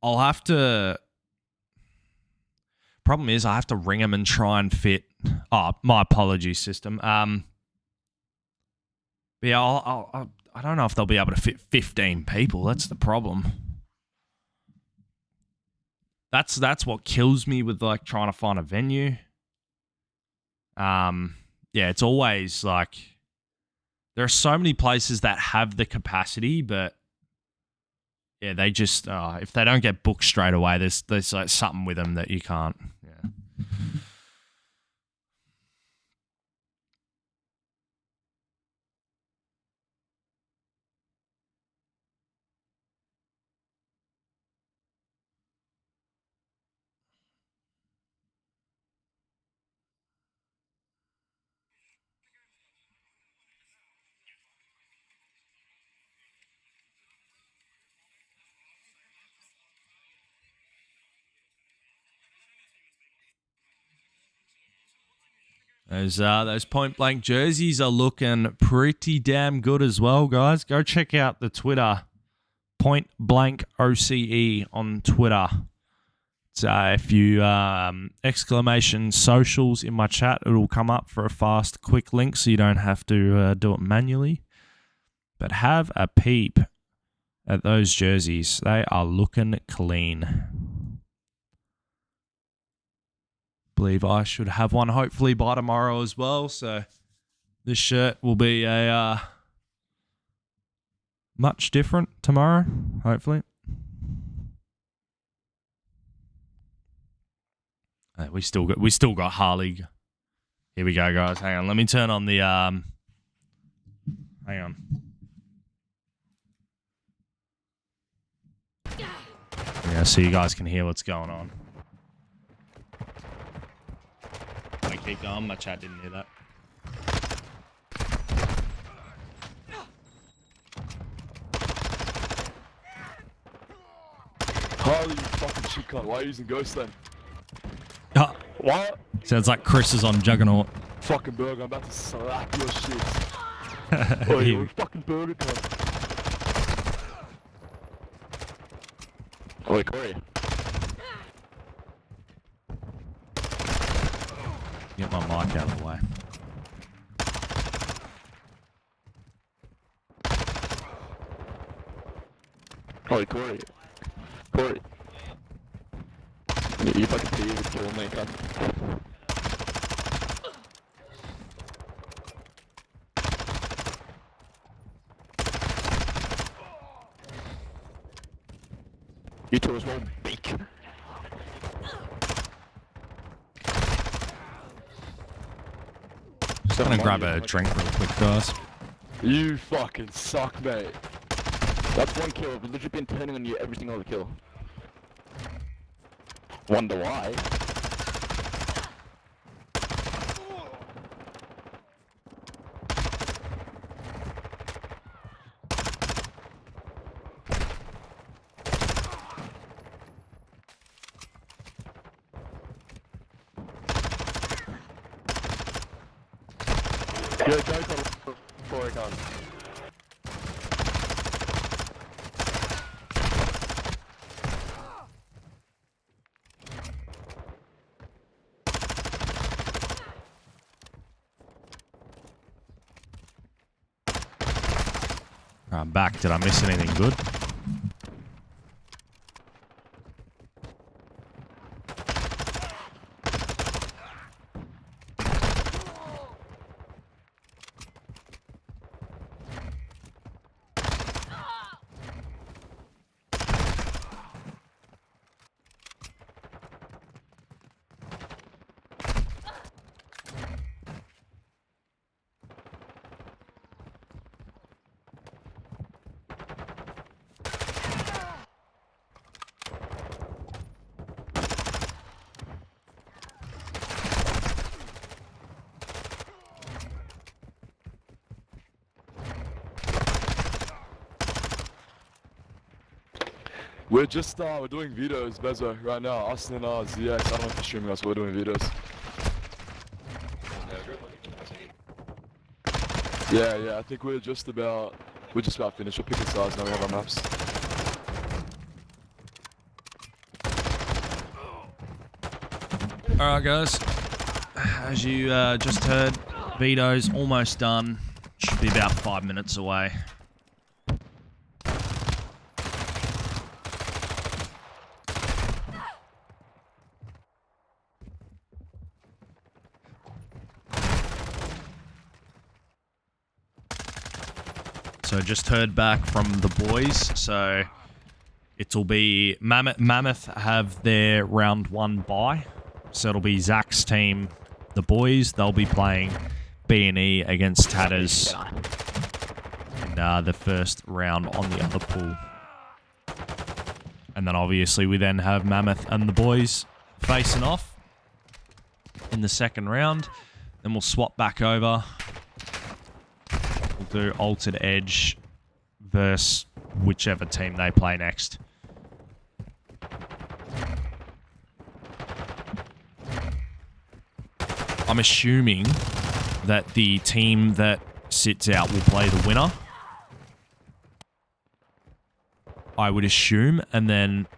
I'll have to... Problem is, I have to ring them and try and fit... Oh, my apologies, system. But yeah, I don't know if they'll be able to fit 15 people. That's the problem. that's what kills me with like trying to find a venue. Yeah, it's always like there are so many places that have the capacity, but yeah, they just if they don't get booked straight away, there's like something with them that you can't. Yeah. Those point blank jerseys are looking pretty damn good as well, guys. Go check out the Twitter, point blank OCE on Twitter. So if you exclamation socials in my chat, it'll come up for a fast, quick link, so you don't have to do it manually. But have a peep at those jerseys; they are looking clean. Believe I should have one hopefully by tomorrow as well, so this shirt will be a much different tomorrow, hopefully. We still got Harley. Here we go, guys. Hang on, let me turn on the hang on. Yeah, so you guys can hear what's going on. I keep going. My chat didn't hear that. Harley, you fucking shit cunt. Why are you using Ghost then? What? Sounds like Chris is on Juggernaut. Fucking burger, I'm about to slap your shit. Oh, you're a fucking burger cunt. Oi, Corey. Get my mic out of the way. Oi, Corey. Corey. You fucking pee with kill me, cunt. You two as well, beak. Just gonna grab a drink real quick, guys. You fucking suck, mate. That's one kill. I've literally been turning on you every single other kill. Wonder why? Yo, don't go before it comes. I'm back. Did I miss anything good? We're just we're doing videos, Bezo, right now. Us and ZX. I don't know if you're streaming us, but we're doing videos. Yeah, I think we're just about finished. We're picking sides now. We have our maps. All right, guys. As you just heard, Vito's almost done. Should be about 5 minutes away. So just heard back from the boys. So it'll be Mammoth have their round 1 bye. So it'll be Zach's team, the boys. They'll be playing B&E against Tatters in the first round on the other pool. And then obviously we then have Mammoth and the boys facing off in the second round. Then we'll swap back over. We'll do Altered Edge versus whichever team they play next. I'm assuming that the team that sits out will play the winner. I would assume, and then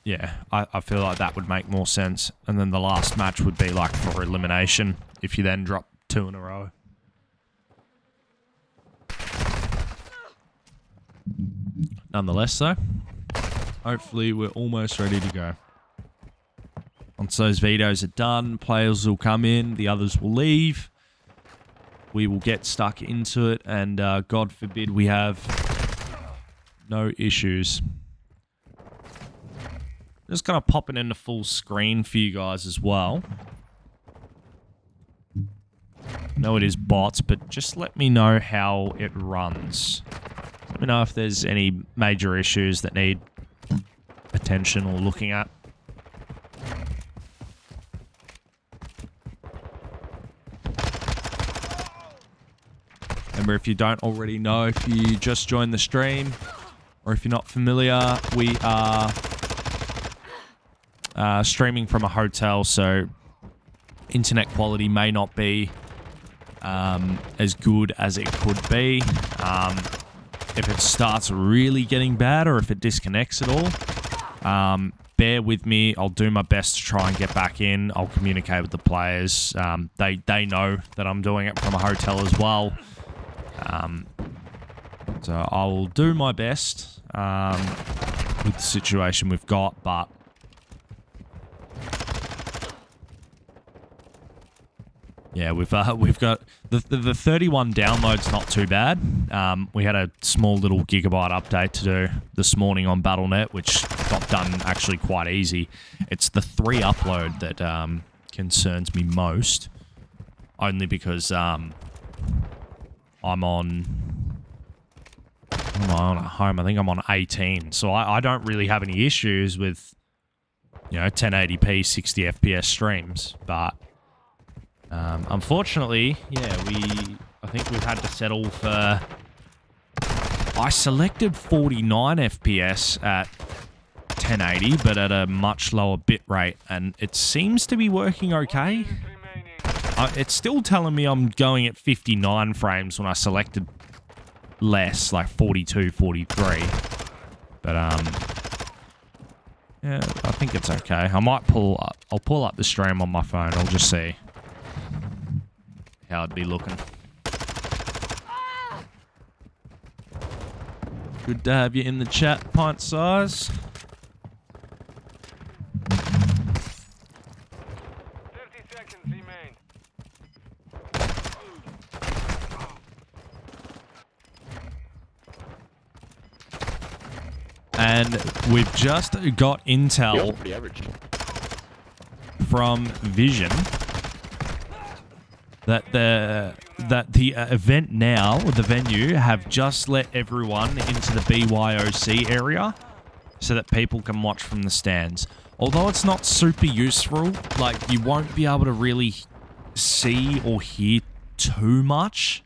yeah, I feel like that would make more sense. And then the last match would be like for elimination if you then drop 2 in a row. Nonetheless though, hopefully we're almost ready to go. Once those vetoes are done, players will come in, the others will leave. We will get stuck into it, and God forbid we have no issues. Just gonna pop it into full screen for you guys as well. I know it is bots, but just let me know how it runs. Let me know if there's any major issues that need attention or looking at. Remember, if you don't already know, if you just joined the stream, or if you're not familiar, we are streaming from a hotel, so internet quality may not be as good as it could be. If it starts really getting bad, or if it disconnects at all, bear with me. I'll do my best to try and get back in. I'll communicate with the players. They know that I'm doing it from a hotel as well. So I will do my best with the situation we've got, but yeah, we've got the 31 downloads, not too bad. We had a small little gigabyte update to do this morning on Battle.net, which got done actually quite easy. It's the 3 upload that concerns me most, only because I'm on at home. I think I'm on 18, so I don't really have any issues with, you know, 1080p 60 FPS streams, but unfortunately, yeah, I think we've had to settle for, I selected 49 FPS at 1080, but at a much lower bit rate, and it seems to be working okay. It's still telling me I'm going at 59 frames when I selected less, like 42, 43. But, yeah, I think it's okay. I'll pull up the stream on my phone. I'll just see how it'd be looking. Good to have you in the chat, Pint Size. And we've just got intel from Vision that the event now, the venue, have just let everyone into the BYOC area so that people can watch from the stands. Although it's not super useful, like, you won't be able to really see or hear too much,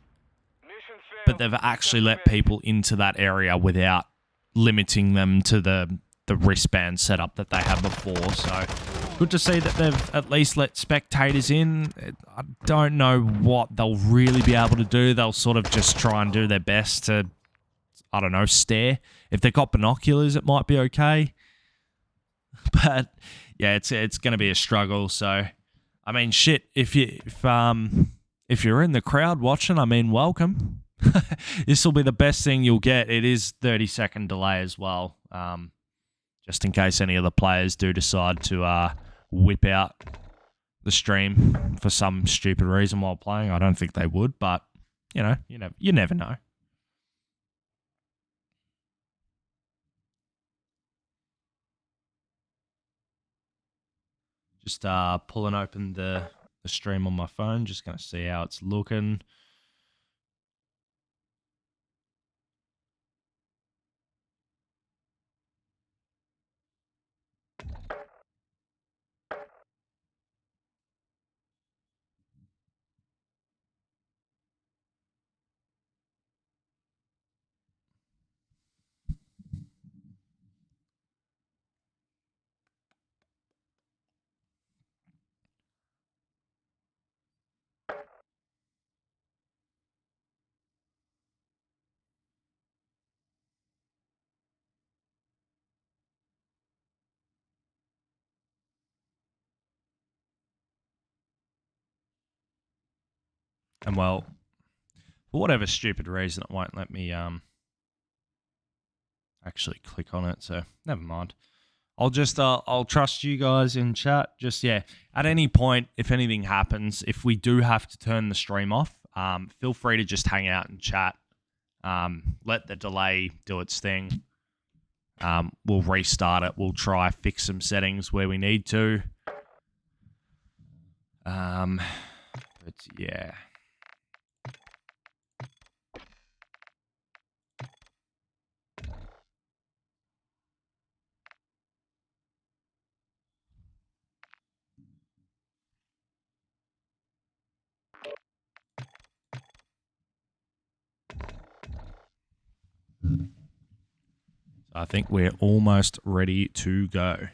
but they've actually let people into that area without limiting them to the wristband setup that they had before. So good to see that they've at least let spectators in. I don't know what they'll really be able to do. They'll sort of just try and do their best to, I don't know, stare. If they've got binoculars, it might be okay. But yeah, it's going to be a struggle. So I mean, shit, if you're in the crowd watching, I mean, welcome. This will be the best thing you'll get. It is 30-second delay as well, just in case any of the players do decide to whip out the stream for some stupid reason while playing. I don't think they would, but you know, you never know. Just pulling open the stream on my phone. Just going to see how it's looking. And well, for whatever stupid reason, it won't let me actually click on it. So never mind. I'll just I'll trust you guys in chat. Just yeah, at any point, if anything happens, if we do have to turn the stream off, feel free to just hang out and chat. Let the delay do its thing. We'll restart it. We'll try fix some settings where we need to. But yeah. I think we're almost ready to go.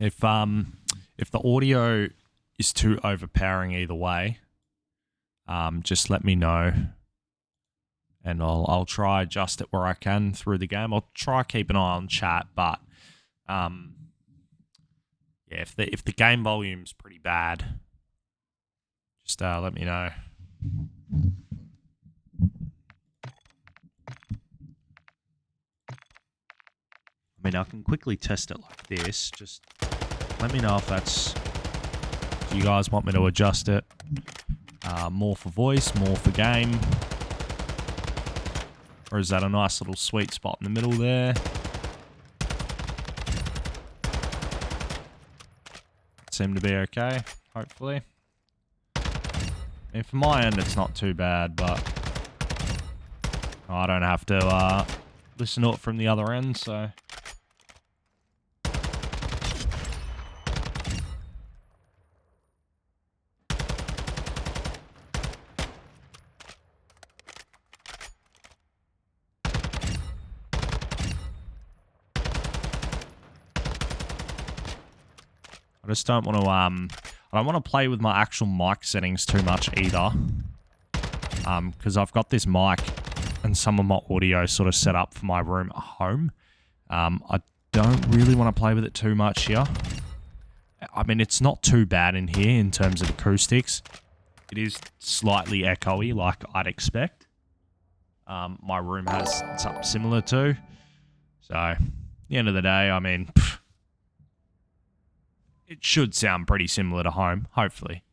If the audio is too overpowering either way, just let me know, and I'll try adjust it where I can through the game. I'll try keep an eye on chat, but yeah, if the game volume's pretty bad, just let me know. I mean, I can quickly test it like this. Just let me know if that's... Do you guys want me to adjust it? More for voice, more for game? Or is that a nice little sweet spot in the middle there? Seem to be okay, hopefully. I mean, from my end, it's not too bad, but I don't have to listen to it from the other end, so... I just don't want to, I don't want to play with my actual mic settings too much either. Because I've got this mic and some of my audio sort of set up for my room at home. I don't really want to play with it too much here. I mean, it's not too bad in here in terms of acoustics. It is slightly echoey, like I'd expect. My room has something similar too. So, at the end of the day, I mean... It should sound pretty similar to home, hopefully.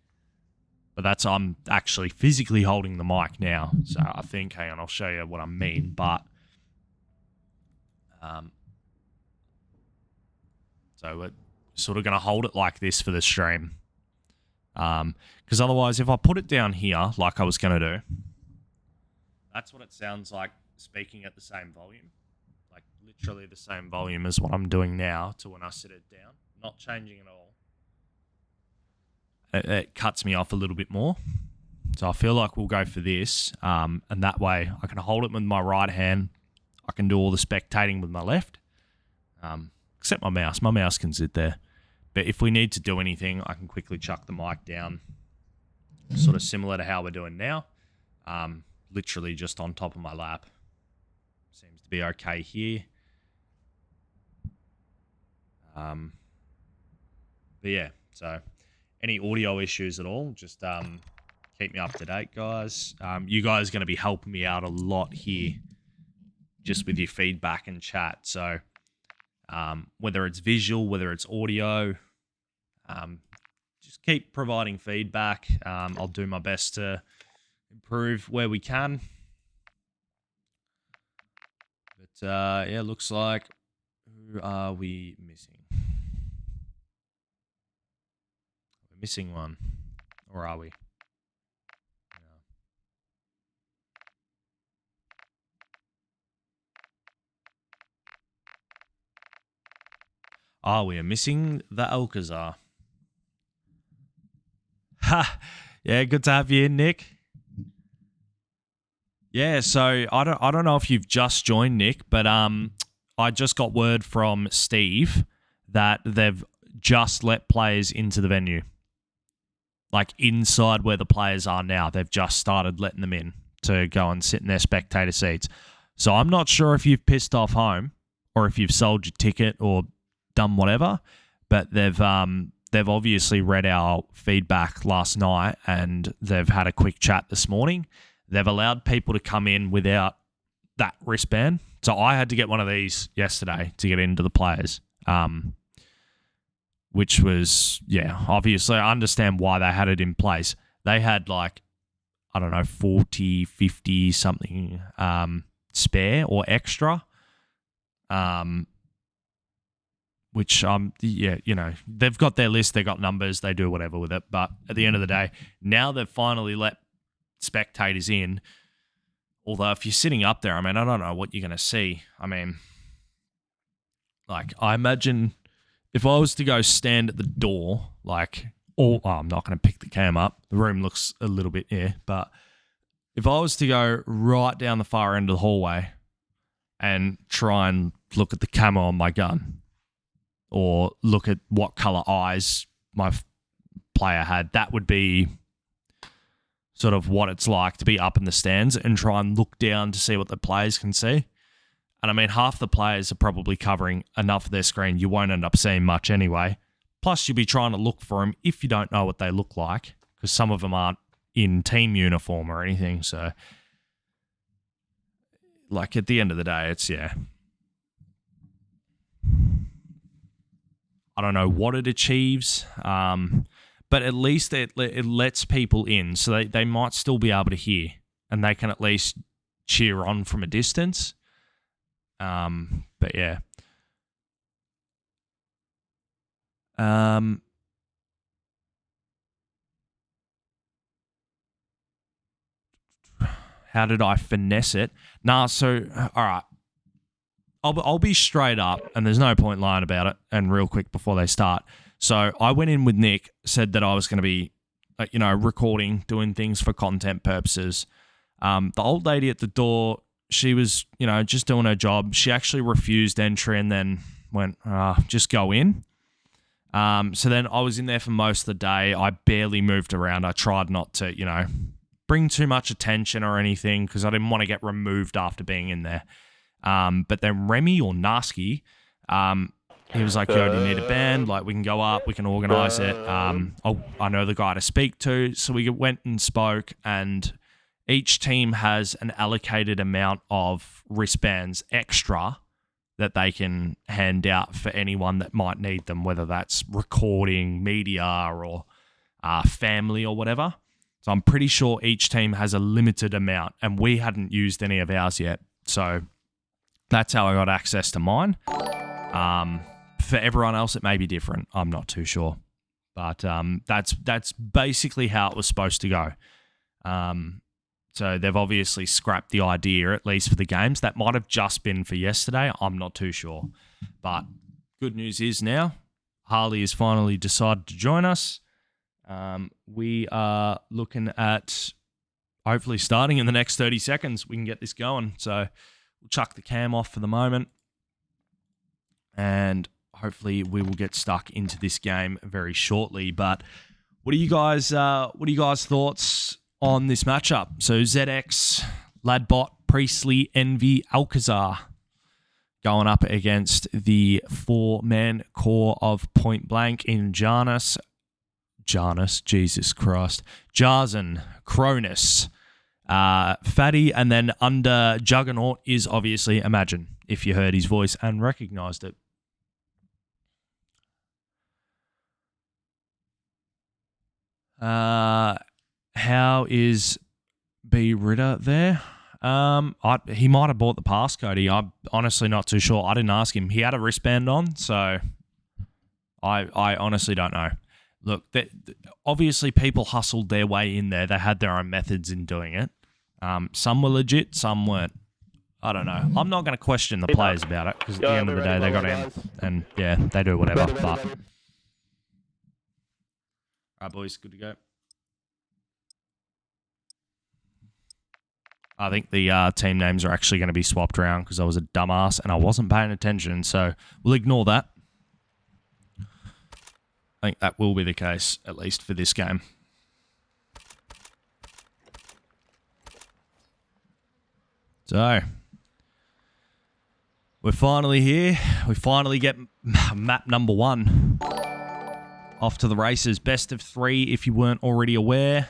But that's, I'm actually physically holding the mic now. So I think, hang on, I'll show you what I mean. But, so we're sort of going to hold it like this for the stream. Because otherwise, if I put it down here, like I was going to do, that's what it sounds like speaking at the same volume. Like literally the same volume as what I'm doing now to when I sit it down. Not changing at all. It cuts me off a little bit more. So I feel like we'll go for this. And that way I can hold it with my right hand. I can do all the spectating with my left. Except my mouse. My mouse can sit there. But if we need to do anything, I can quickly chuck the mic down. Sort of similar to how we're doing now. Literally just on top of my lap. Seems to be okay here. But yeah, so any audio issues at all, just keep me up to date, guys. You guys are going to be helping me out a lot here just with your feedback and chat. So whether it's visual, whether it's audio, just keep providing feedback. I'll do my best to improve where we can. But yeah, looks like, who are we missing? Missing one, or are we? Yeah. We are missing the Alcazar. Ha! Yeah, good to have you in, Nick. Yeah, so I don't know if you've just joined, Nick, but I just got word from Steve that they've just let players into the venue. Like inside where the players are now, they've just started letting them in to go and sit in their spectator seats. So I'm not sure if you've pissed off home or if you've sold your ticket or done whatever, but they've obviously read our feedback last night and they've had a quick chat this morning. They've allowed people to come in without that wristband. So I had to get one of these yesterday to get into the players. Which was, yeah, obviously I understand why they had it in place. They had like, I don't know, 40, 50 something spare or extra. Which, yeah, you know, they've got their list, they've got numbers, they do whatever with it. But at the end of the day, now they've finally let spectators in. Although if you're sitting up there, I mean, I don't know what you're going to see. I mean, like, I imagine... If I was to go stand at the door, like, I'm not going to pick the cam up. The room looks a little bit, yeah. But if I was to go right down the far end of the hallway and try and look at the camo on my gun, or look at what color eyes my player had. That would be sort of what it's like to be up in the stands and try and look down to see what the players can see. And I mean, half the players are probably covering enough of their screen. You won't end up seeing much anyway. Plus, you'll be trying to look for them if you don't know what they look like, because some of them aren't in team uniform or anything. So, like, at the end of the day, it's, yeah. I don't know what it achieves, but at least it lets people in, so they might still be able to hear, and they can at least cheer on from a distance. But yeah. How did I finesse it? Nah, so, all right. I'll be straight up, and there's no point lying about it, and real quick before they start. So I went in with Nick, said that I was going to be, recording, doing things for content purposes. The old lady at the door, she was, just doing her job. She actually refused entry and then went, just go in. So then I was in there for most of the day. I barely moved around. I tried not to, bring too much attention or anything because I didn't want to get removed after being in there. But then Remy or Nasky, he was like, yo, do you need a band? Like, we can go up, we can organise it. I know the guy to speak to. So we went and spoke, and each team has an allocated amount of wristbands extra that they can hand out for anyone that might need them, whether that's recording, media, or family or whatever. So I'm pretty sure each team has a limited amount, and we hadn't used any of ours yet. So that's how I got access to mine. For everyone else, it may be different. I'm not too sure. But that's basically how it was supposed to go. So they've obviously scrapped the idea, at least for the games. That might have just been for yesterday. I'm not too sure. But good news is now, Harley has finally decided to join us. We are looking at hopefully starting in the next 30 seconds. We can get this going. So we'll chuck the cam off for the moment. And hopefully we will get stuck into this game very shortly. But what are you guys' thoughts on this matchup? So ZX, Ladbot, Priestley, Envy, Alcazar going up against the 4-man core of Point Blank in Janus, Jesus Christ, Jarzen, Cronus, Fatty, and then under Juggernaut is obviously Imagine, if you heard his voice and recognised it. How is B. Ritter there? He might have bought the passcode. I'm honestly not too sure. I didn't ask him. He had a wristband on, so I honestly don't know. Look, obviously people hustled their way in there. They had their own methods in doing it. Some were legit, some weren't. I don't know. I'm not going to question the players about it because at the end of the day, they got in and, yeah, they do whatever. But all right, boys, good to go. I think the team names are actually going to be swapped around because I was a dumbass and I wasn't paying attention, so we'll ignore that. I think that will be the case, at least for this game. So, we're finally here. We finally get map number 1. Off to the races. Best of 3 if you weren't already aware.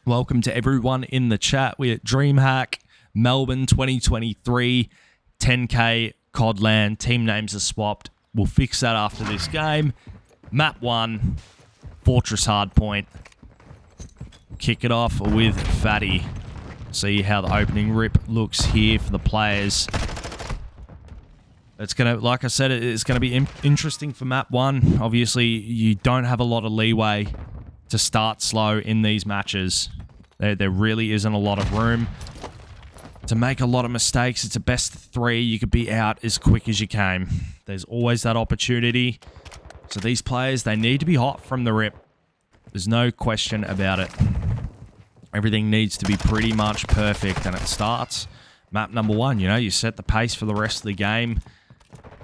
Welcome to everyone in the chat. We're at Dreamhack, Melbourne 2023, 10K, COD LAN. Team names are swapped. We'll fix that after this game. Map 1, Fortress Hardpoint. Kick it off with Fatty. See how the opening rip looks here for the players. It's going to, like I said, it's going to be interesting for map 1. Obviously, you don't have a lot of leeway to start slow in these matches. There really isn't a lot of room to make a lot of mistakes. It's a best of 3. You could be out as quick as you came. There's always that opportunity. So these players, they need to be hot from the rip. There's no question about it. Everything needs to be pretty much perfect, and it starts map number 1. You know, you set the pace for the rest of the game.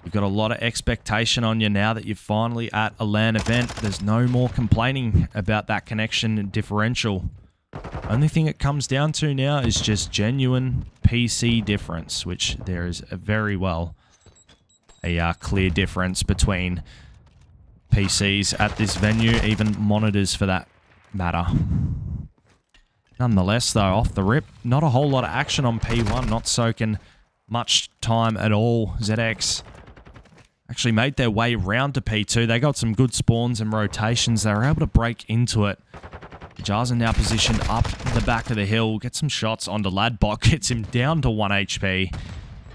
You've got a lot of expectation on you now that you're finally at a LAN event. There's no more complaining about that connection differential. Only thing it comes down to now is just genuine PC difference, which there is a very well a clear difference between PCs at this venue, even monitors for that matter. Nonetheless, though, off the rip, not a whole lot of action on P1, not soaking much time at all. ZX actually made their way round to P2. They got some good spawns and rotations. They were able to break into it. Jarzen now positioned up the back of the hill. Gets some shots onto Ladbot. Gets him down to 1 HP.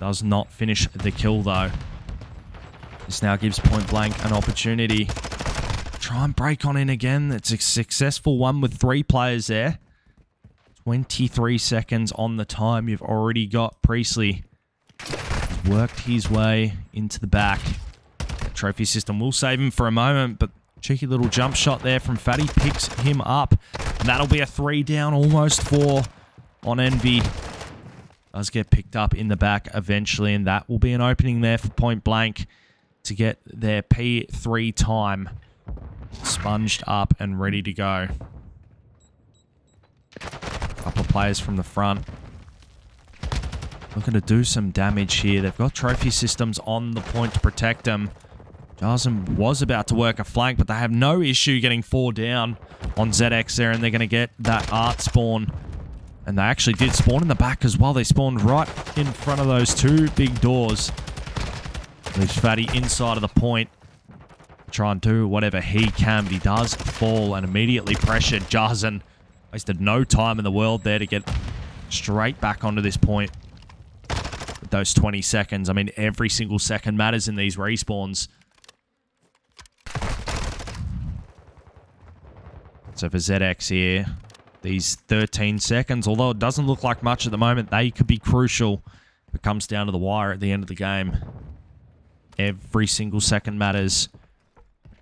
Does not finish the kill, though. This now gives Point Blank an opportunity. Try and break on in again. It's a successful one with 3 players there. 23 seconds on the time. You've already got Priestley. He's worked his way into the back. The trophy system will save him for a moment, but cheeky little jump shot there from Fatty picks him up. And that'll be a 3 down, almost 4 on Envy. Does get picked up in the back eventually, and that will be an opening there for Point Blank to get their P3 time sponged up and ready to go. Couple of players from the front looking to do some damage here. They've got trophy systems on the point to protect them. Jarzen was about to work a flank, but they have no issue getting 4 down on ZX there, and they're going to get that art spawn. And they actually did spawn in the back as well. They spawned right in front of those 2 big doors. Leaves Fatty inside of the point. Try and do whatever he can, but he does fall and immediately pressured. Jarzen wasted no time in the world there to get straight back onto this point. With those 20 seconds. I mean, every single second matters in these respawns. So for ZX here, these 13 seconds, although it doesn't look like much at the moment, they could be crucial if it comes down to the wire at the end of the game. Every single second matters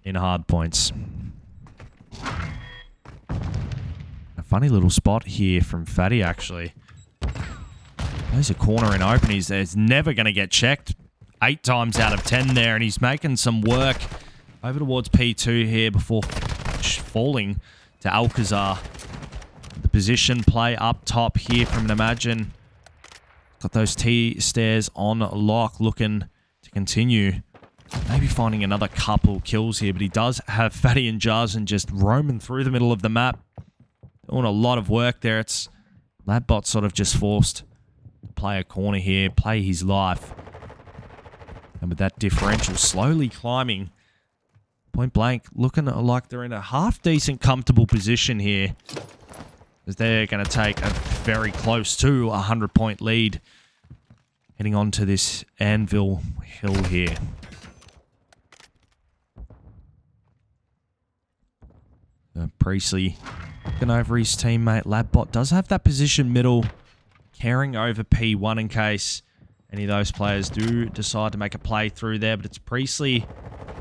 in hard points. A funny little spot here from Fatty, actually. There's a corner in open. He's never going to get checked. 8 times out of 10 there, and he's making some work over towards P2 here before falling to Alcazar. The position play up top here from Imagine. Got those T-stairs on lock, looking to continue. Maybe finding another couple kills here, but he does have Fatty and Jarzen just roaming through the middle of the map. Doing a lot of work there. It's Ladbot sort of just forced to play a corner here, play his life. And with that differential slowly climbing, Point Blank looking like they're in a half-decent, comfortable position here. As they're going to take a very close to a 100-point lead. Heading on to this Anvil Hill here. Priestley looking over his teammate. Ladbot does have that position middle, carrying over P1 in case any of those players do decide to make a play through there. But it's Priestley.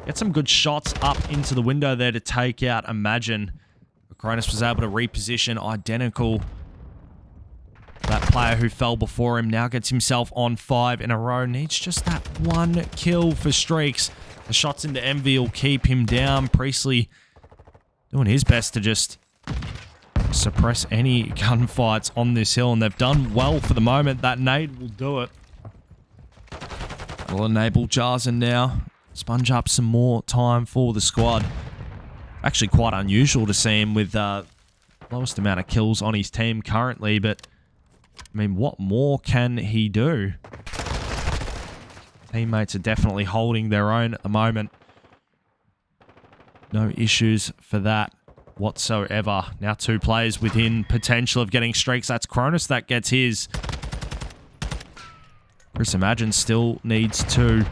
Get some good shots up into the window there to take out Imagine. Cronus was able to reposition identical. That player who fell before him now gets himself on 5 in a row. Needs just that 1 kill for streaks. The shots into Envy will keep him down. Priestley doing his best to just suppress any gunfights on this hill, and they've done well for the moment. That nade will do it. That'll enable Jarzen now. Sponge up some more time for the squad. Actually quite unusual to see him with lowest amount of kills on his team currently, but I mean, what more can he do? Teammates are definitely holding their own at the moment. No issues for that whatsoever. Now 2 players within potential of getting streaks. That's Cronus that gets his. Chris Imagine still needs 2.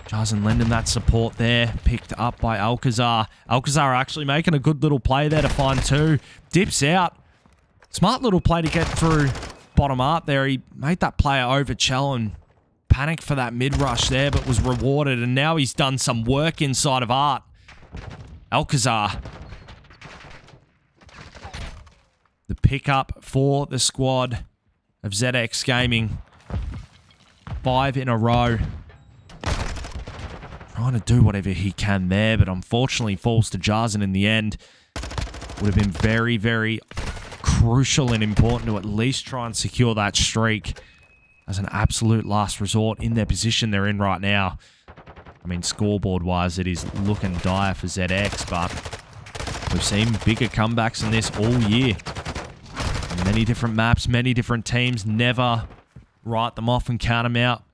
Jarzen lending that support there. Picked up by Alcazar. Alcazar actually making a good little play there to find 2. Dips out. Smart little play to get through bottom art there. He made that player over Chell and panicked for that mid-rush there, but was rewarded. And now he's done some work inside of art. Alcazar. The pickup for the squad of ZX Gaming. 5 in a row. trying to do whatever he can there, but unfortunately falls to Jarzen in the end. Would have been very, very crucial and important to at least try and secure that streak as an absolute last resort in their position they're in right now. I mean, scoreboard-wise, it is looking dire for ZX, but we've seen bigger comebacks in this all year. Many different maps, many different teams. Never write them off and count them out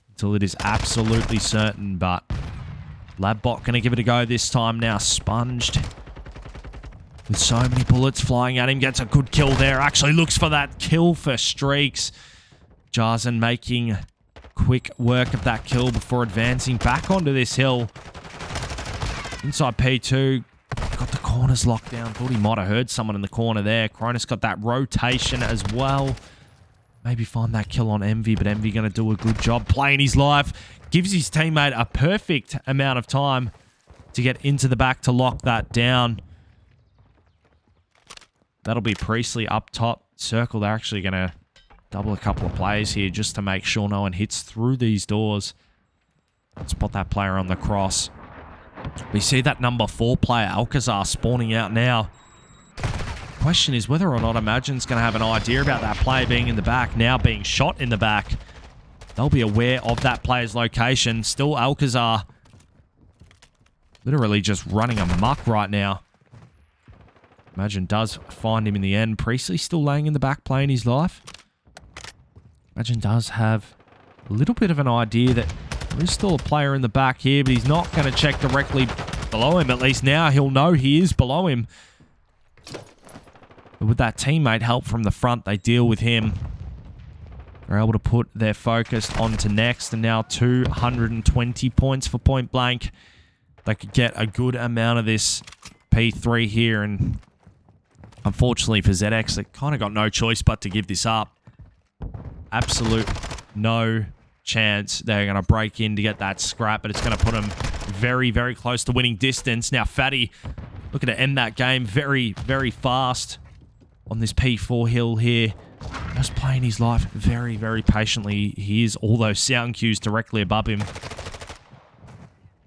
until it is absolutely certain, but Labbot going to give it a go this time now. Sponged with so many bullets flying at him. Gets a good kill there. Actually looks for that kill for streaks. Jarzen making quick work of that kill before advancing back onto this hill. Inside P2. Got the corners locked down. Thought he might have heard someone in the corner there. Cronus got that rotation as well. Maybe find that kill on Envy, but Envy going to do a good job playing his life. Gives his teammate a perfect amount of time to get into the back to lock that down. That'll be Priestley up top. Circle, they're actually going to double a couple of players here just to make sure no one hits through these doors. Spot that player on the cross. We see that number 4 player, Alcazar, spawning out now. Question is whether or not Imagine's going to have an idea about that player being in the back, now being shot in the back. They'll be aware of that player's location. Still Alcazar literally just running amok right now. Imagine does find him in the end. Priestley still laying in the back playing his life. Imagine does have a little bit of an idea that there's still a player in the back here, but he's not going to check directly below him. At least now he'll know he is below him. But with that teammate help from the front, they deal with him. They're able to put their focus onto next, and now 220 points for Point Blank. They could get a good amount of this P3 here, and unfortunately for ZX, they kind of got no choice but to give this up. Absolute no chance they're going to break in to get that scrap, but it's going to put them very, very close to winning distance. Now, Fatty looking to end that game very, very fast on this P4 hill here. Just playing his life very, very patiently. He hears all those sound cues directly above him.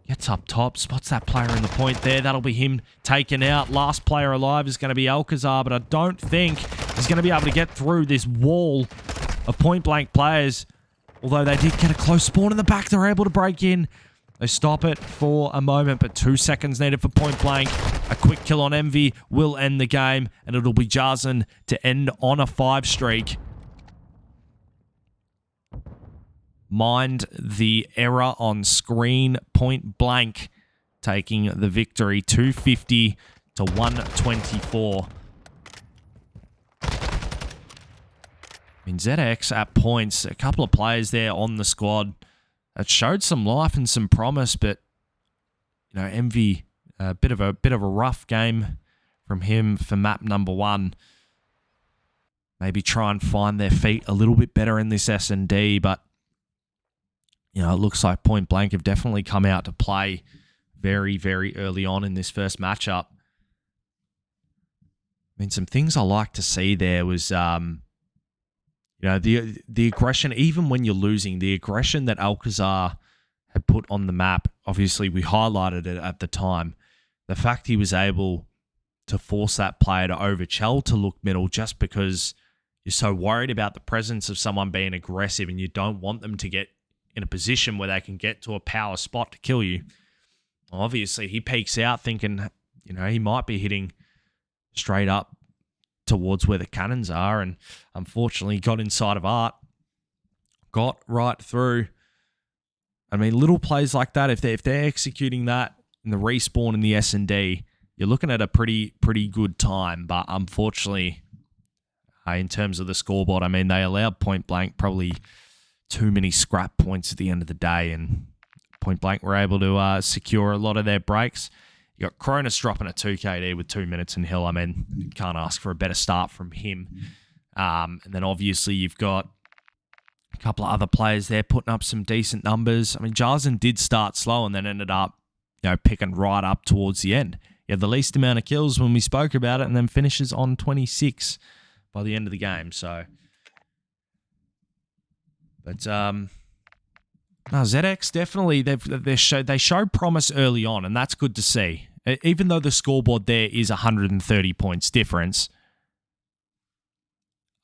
Gets up top, spots that player in the point there. That'll be him taken out. Last player alive is going to be Alcazar, but I don't think he's going to be able to get through this wall of Point Blank players. Although they did get a close spawn in the back, they're able to break in. They stop it for a moment, but 2 seconds needed for Point Blank. A quick kill on Envy will end the game, and it'll be Jarzen to end on a 5 streak. Mind the error on screen. Point Blank taking the victory, 250 to 124. I mean, ZX at points, a couple of players there on the squad that showed some life and some promise, but you know, Envy, a bit of a rough game from him for map number 1. Maybe try and find their feet a little bit better in this S&D, but you know, it looks like Point Blank have definitely come out to play very, very early on in this first matchup. I mean, some things I like to see there was you know, the aggression, even when you're losing, the aggression that Alcazar had put on the map, obviously we highlighted it at the time. The fact he was able to force that player to overchell to look middle just because you're so worried about the presence of someone being aggressive and you don't want them to get in a position where they can get to a power spot to kill you. Obviously, he peeks out thinking, you know, he might be hitting straight up towards where the cannons are, and unfortunately got inside of Art, got right through. I mean, little plays like that, if they're executing that in the respawn in the S&D, you're looking at a pretty good time. But unfortunately, in terms of the scoreboard, I mean, they allowed Point Blank probably too many scrap points at the end of the day, and Point Blank were able to secure a lot of their breaks. You got Cronus dropping a 2KD with 2 minutes in hill. I mean, you can't ask for a better start from him. And then obviously you've got a couple of other players there putting up some decent numbers. I mean, Jarzen did start slow and then ended up, you know, picking right up towards the end. He had the least amount of kills when we spoke about it, and then finishes on 26 by the end of the game. So, but No, ZX definitely, they showed promise early on, and that's good to see. Even though the scoreboard there is 130 points difference,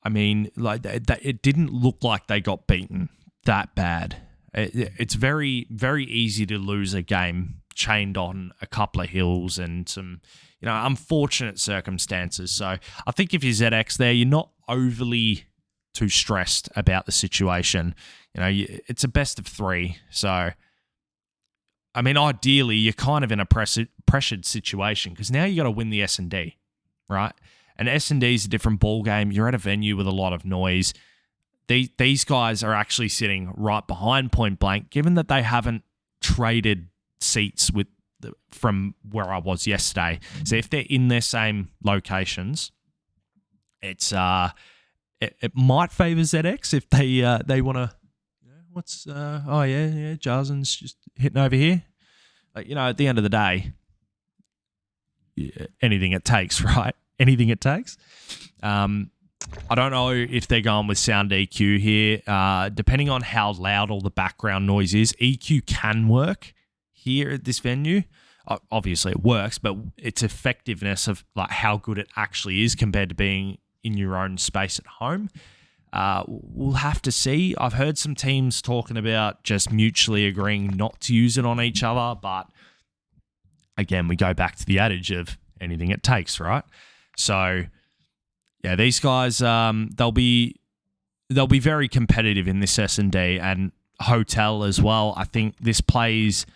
I mean, like it didn't look like they got beaten that bad. It's very, very easy to lose a game chained on a couple of hills and some, unfortunate circumstances. So I think if you're ZX there, you're not overly too stressed about the situation. It's a best of 3. So, I mean, ideally, you're kind of in a pressured situation because now you got to win the S&D, right? And S&D is a different ball game. You're at a venue with a lot of noise. These guys are actually sitting right behind Point Blank, given that they haven't traded seats from where I was yesterday. So if they're in their same locations, it's it might favor ZX if they want to. Jarzin's just hitting over here. At the end of the day, anything it takes, right? Anything it takes. I don't know if they're going with sound EQ here. Depending on how loud all the background noise is, EQ can work here at this venue. Obviously, it works, but its effectiveness of like how good it actually is compared to being in your own space at home. We'll have to see. I've heard some teams talking about just mutually agreeing not to use it on each other, but again, we go back to the adage of anything it takes, right? So, yeah, these guys, they'll be very competitive in this S&D and Hotel as well. I think this plays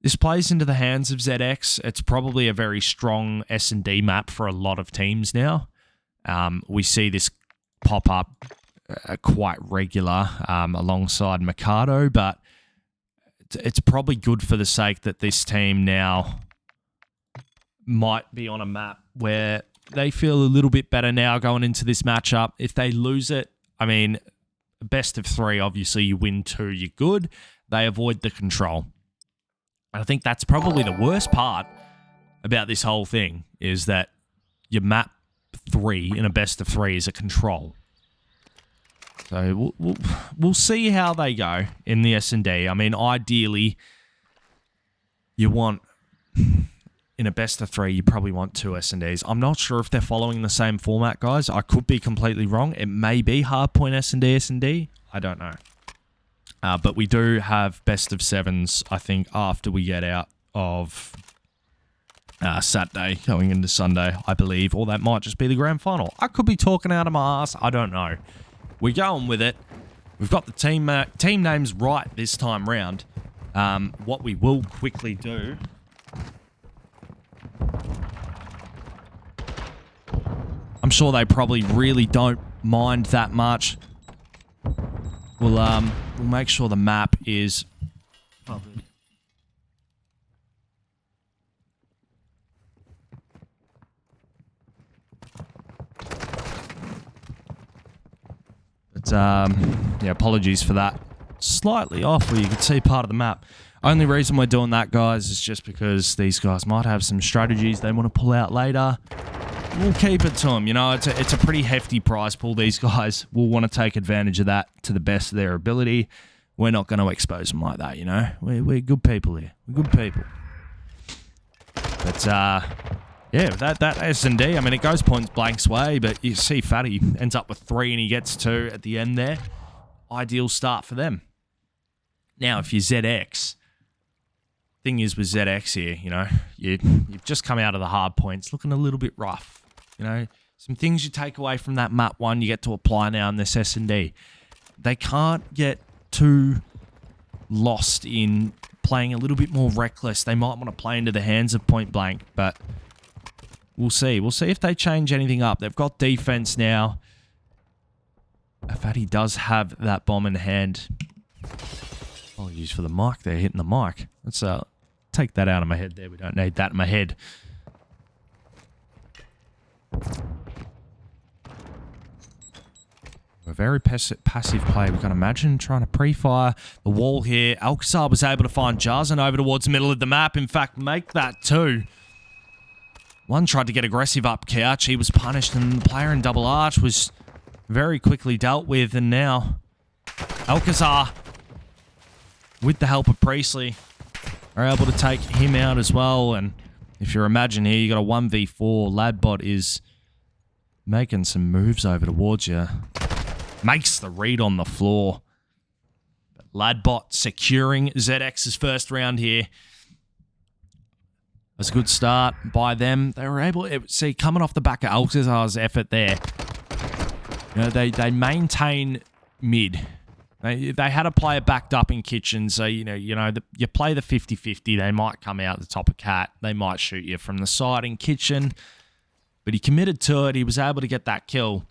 into the hands of ZX. It's probably a very strong S&D map for a lot of teams now. We see this pop up quite regular alongside Mikado, but it's probably good for the sake that this team now might be on a map where they feel a little bit better now going into this matchup. If they lose it, I mean, best of 3, obviously you win 2, you're good. They avoid the control. And I think that's probably the worst part about this whole thing is that your map 3 in a best of 3 is a control. So we'll see how they go in the S&D. I mean, ideally, you want, in a best of 3, you probably want 2 S&Ds. I'm not sure if they're following the same format, guys. I could be completely wrong. It may be hardpoint S&D. I don't know. But we do have best of 7s, I think, after we get out of Saturday going into Sunday, I believe. Or that might just be the grand final. I could be talking out of my ass. I don't know. We're going with it. We've got the team names right this time round. What we will quickly do... I'm sure they probably really don't mind that much. We'll make sure the map is public. But yeah, apologies for that. Slightly off where you can see part of the map. Only reason we're doing that, guys, is just because these guys might have some strategies they want to pull out later. We'll keep it to them. It's a pretty hefty prize pool. These guys will want to take advantage of that to the best of their ability. We're not going to expose them like that, We're good people here. We're good people. But, yeah, that S&D, I mean, it goes point blank's way, but you see Fatty ends up with 3 and he gets 2 at the end there. Ideal start for them. Now, if you're ZX... Thing is with ZX here, you've just come out of the hard points, looking a little bit rough. Some things you take away from that map 1, you get to apply now in this S&D. They can't get too lost in playing a little bit more reckless. They might want to play into the hands of Point Blank, but we'll see. We'll see if they change anything up. They've got defense now. Fatty does have that bomb in hand. Apologies for the mic there, hitting the mic. Let's take that out of my head there. We don't need that in my head. A very passive play. We can imagine trying to pre-fire the wall here. Alcazar was able to find Jarzin over towards the middle of the map. In fact, make that 2. One tried to get aggressive up couch. He was punished, and the player in double arch was very quickly dealt with. And now Alcazar with the help of Priestley, are able to take him out as well. And if you imagine here, you got a 1v4. Ladbot is making some moves over towards you. Makes the read on the floor. But Ladbot securing ZX's first round here. It was a good start by them. They were able to see, coming off the back of Alcazar's effort there. You know, they maintain mid. They had a player backed up in kitchen, so you play the 50-50. They might come out the top of cat. They might shoot you from the side in kitchen. But he committed to it. He was able to get that kill.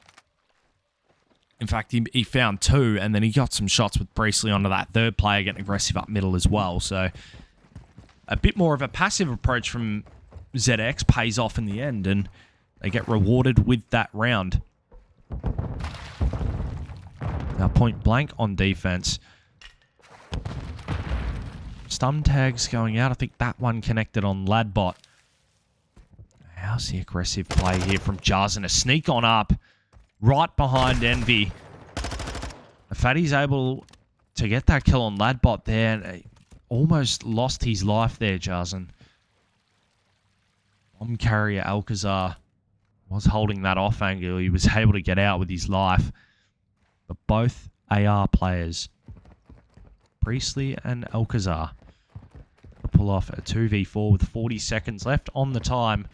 In fact, he found 2, and then he got some shots with Priestley onto that third player, getting aggressive up middle as well. So a bit more of a passive approach from ZX pays off in the end, and they get rewarded with that round. Now, point blank on defense. Stun tags going out. I think that one connected on Ladbot. How's the aggressive play here from Jarzin? A sneak on up right behind Envy. Fatty's able to get that kill on Ladbot there. And almost lost his life there, Jarzin. Bomb carrier Alcazar was holding that off angle. He was able to get out with his life. But both AR players, Priestley and Alcazar, pull off a 2v4 with 40 seconds left on the time.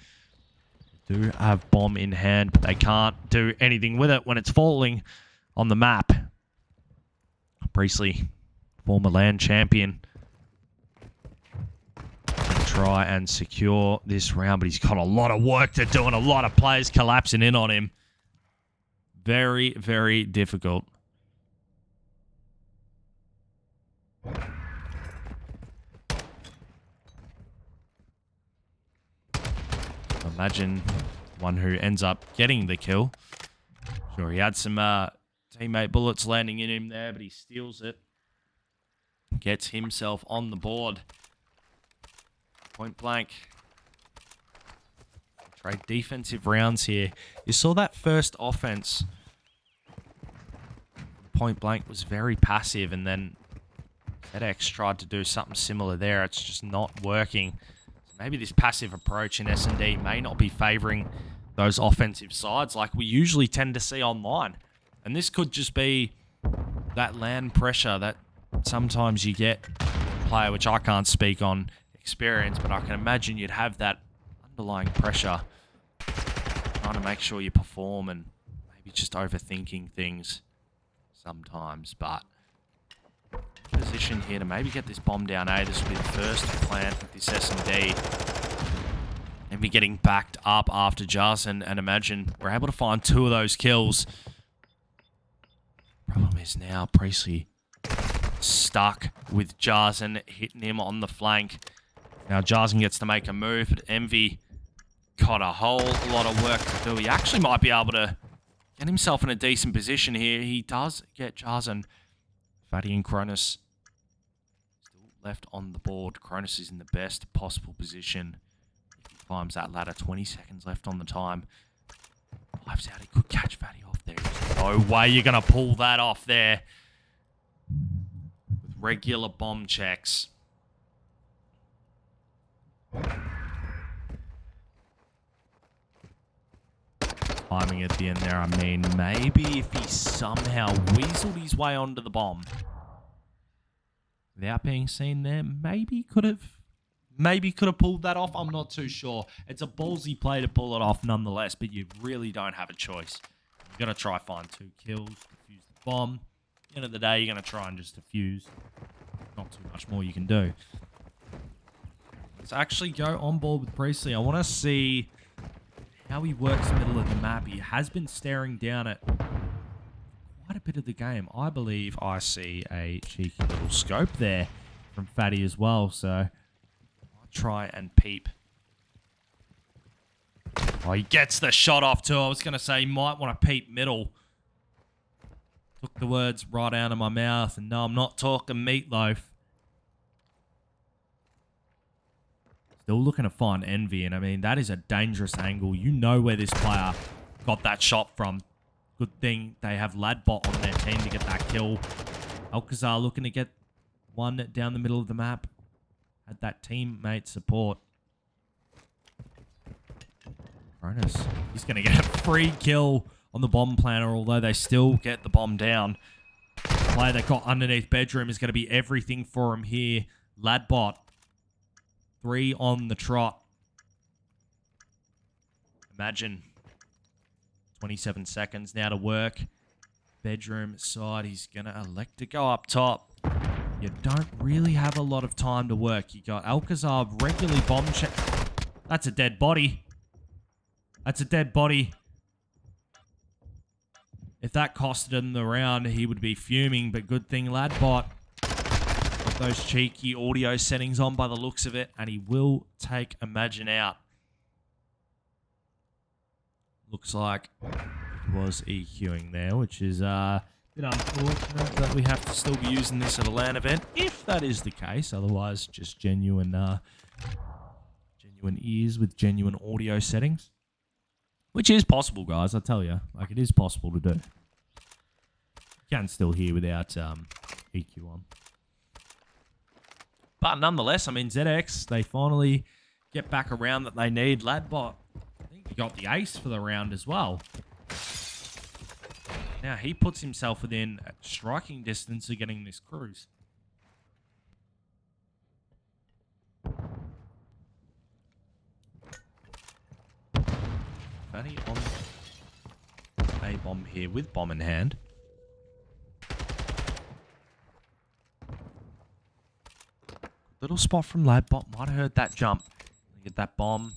They do have bomb in hand, but they can't do anything with it when it's falling on the map. Priestley, former LAN champion, try and secure this round, but he's got a lot of work to do and a lot of players collapsing in on him. Very, very difficult. Imagine one who ends up getting the kill. Sure, he had some teammate bullets landing in him there, but he steals it. Gets himself on the board. Point blank. Trade defensive rounds here. You saw that first offense. Point blank was very passive, and then ZX tried to do something similar there. It's just not working. So maybe this passive approach in S&D may not be favoring those offensive sides like we usually tend to see online. And this could just be that LAN pressure that sometimes you get player, which I can't speak on experience, but I can imagine you'd have that underlying pressure trying to make sure you perform and maybe just overthinking things sometimes. But position here to maybe get this bomb down A. This will be the first plant with this S&D. Maybe getting backed up after Jarzin, and imagine we're able to find 2 of those kills. Problem is now Priestley stuck with Jarzin, hitting him on the flank. Now Jarzin gets to make a move, but Envy got a whole lot of work to do. He actually might be able to get himself in a decent position here. He does get Jarzin. Fatty and Cronus still left on the board. Cronus is in the best possible position. If he climbs that ladder, 20 seconds left on the time. Lives out, he could catch Fatty off there. There's no way you're going to pull that off there with regular bomb checks. Timing at the end there, I mean, maybe if he somehow weaseled his way onto the bomb without being seen there, maybe could have pulled that off. I'm not too sure. It's a ballsy play to pull it off nonetheless, but you really don't have a choice. You've got to try find 2 kills, defuse the bomb. At the end of the day, you're going to try and just defuse. Not too much more you can do. Let's actually go on board with Priestley. I want to see how he works the middle of the map. He has been staring down at quite a bit of the game. I believe I see a cheeky little scope there from Fatty as well, so I'll try and peep. Oh, he gets the shot off too. I was going to say he might want to peep middle. Took the words right out of my mouth, and no, I'm not talking meatloaf. Still looking to find Envy, and I mean, that is a dangerous angle. You know where this player got that shot from. Good thing they have Ladbot on their team to get that kill. Alcazar looking to get one down the middle of the map. Had that teammate support. Cronus, he's going to get a free kill on the bomb planter, although they still get the bomb down. The player that got underneath bedroom is going to be everything for him here. Ladbot, 3 on the trot. Imagine 27 seconds now to work. Bedroom side, he's going to elect to go up top. You don't really have a lot of time to work. You got Alcazar regularly bomb check. That's a dead body. That's a dead body. If that costed him the round, he would be fuming, but good thing Ladbot got those cheeky audio settings on by the looks of it, and he will take Imagine out. Looks like he was EQing there, which is a bit unfortunate that we have to still be using this at a LAN event, if that is the case. Otherwise, just genuine ears with genuine audio settings. Which is possible, guys, I tell you. Like, it is possible to do. You can still hear without EQ on. But nonetheless, I mean, ZX, they finally get back around that they need. Ladbot, I think he got the ace for the round as well. Now, he puts himself within striking distance of getting this cruise. Fatty on a bomb here with bomb in hand. Little spot from Ladbot. Might have heard that jump. Get that bomb.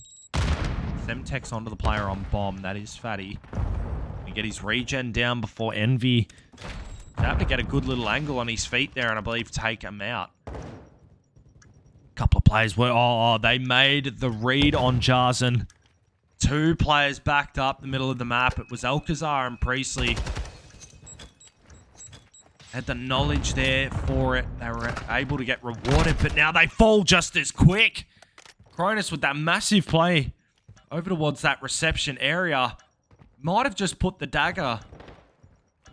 Semtex onto the player on bomb. That is Fatty. And get his regen down before Envy. Have to get a good little angle on his feet there and I believe take him out. Couple of players were... Oh, they made the read on Jarzen. 2 players backed up the middle of the map. It was Alcazar and Priestley. Had the knowledge there for it. They were able to get rewarded, but now they fall just as quick. Cronus with that massive play over towards that reception area. Might have just put the dagger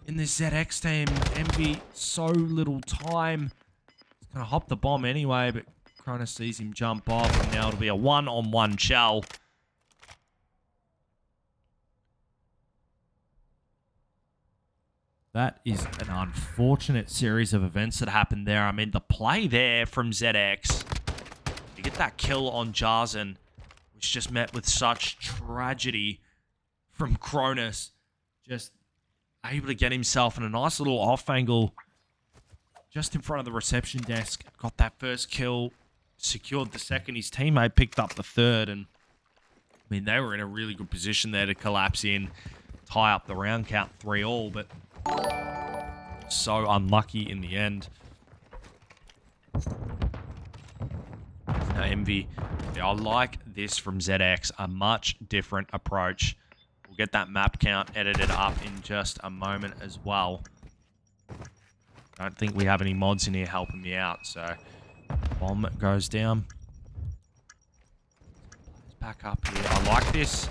in this ZX team. Envy, so little time. He's going to hop the bomb anyway, but Cronus sees him jump off, and now it'll be a one-on-one shell. That is an unfortunate series of events that happened there. I mean, the play there from ZX to get that kill on Jarzen, which just met with such tragedy from Cronus. Just able to get himself in a nice little off angle just in front of the reception desk. Got that first kill, secured the second. His teammate picked up the third. And I mean, they were in a really good position there to collapse in, tie up the round count 3-all, but so unlucky in the end. Now Envy, I like this from ZX, a much different approach. We'll get that map count edited up in just a moment as well. Don't think we have any mods in here helping me out, so bomb goes down. Back up here. I like this.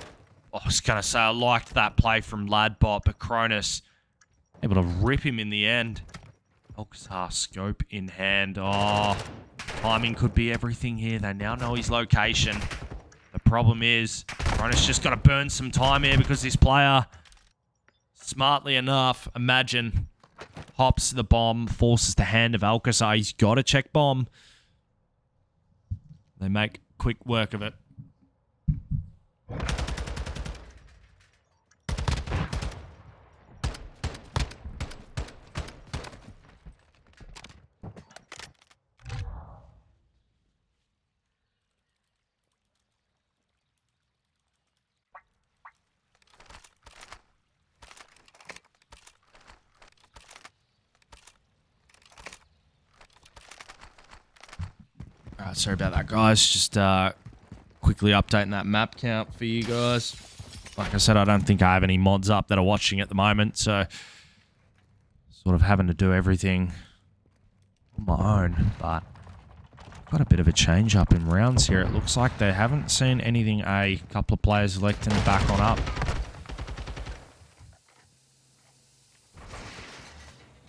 I was going to say I liked that play from Ladbot, but Cronus able to rip him in the end. Alcazar scope in hand. Oh, timing could be everything here. They now know his location. The problem is, Cronus just got to burn some time here because this player, smartly enough, Imagine, hops the bomb, forces the hand of Alcazar. He's got to check bomb. They make quick work of it. Alright, sorry about that, guys. Just quickly updating that map count for you guys. Like I said, I don't think I have any mods up that are watching at the moment, so sort of having to do everything on my own, but got a bit of a change up in rounds here. It looks like they haven't seen anything A. Couple of players electing back on up.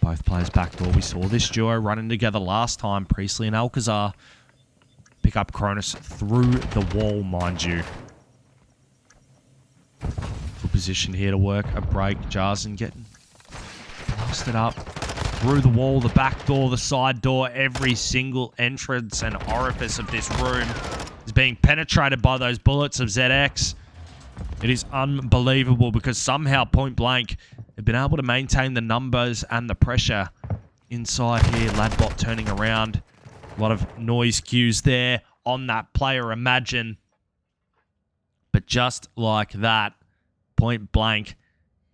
Both players backdoor. We saw this duo running together last time. Priestley and Alcazar pick up Cronus through the wall, mind you. Good position here to work a break. Jarzen getting blasted up through the wall, the back door, the side door. Every single entrance and orifice of this room is being penetrated by those bullets of ZX. It is unbelievable because somehow Point Blank have been able to maintain the numbers and the pressure inside here. Ladbot turning around. A lot of noise cues there on that player, Imagine. But just like that, Point Blank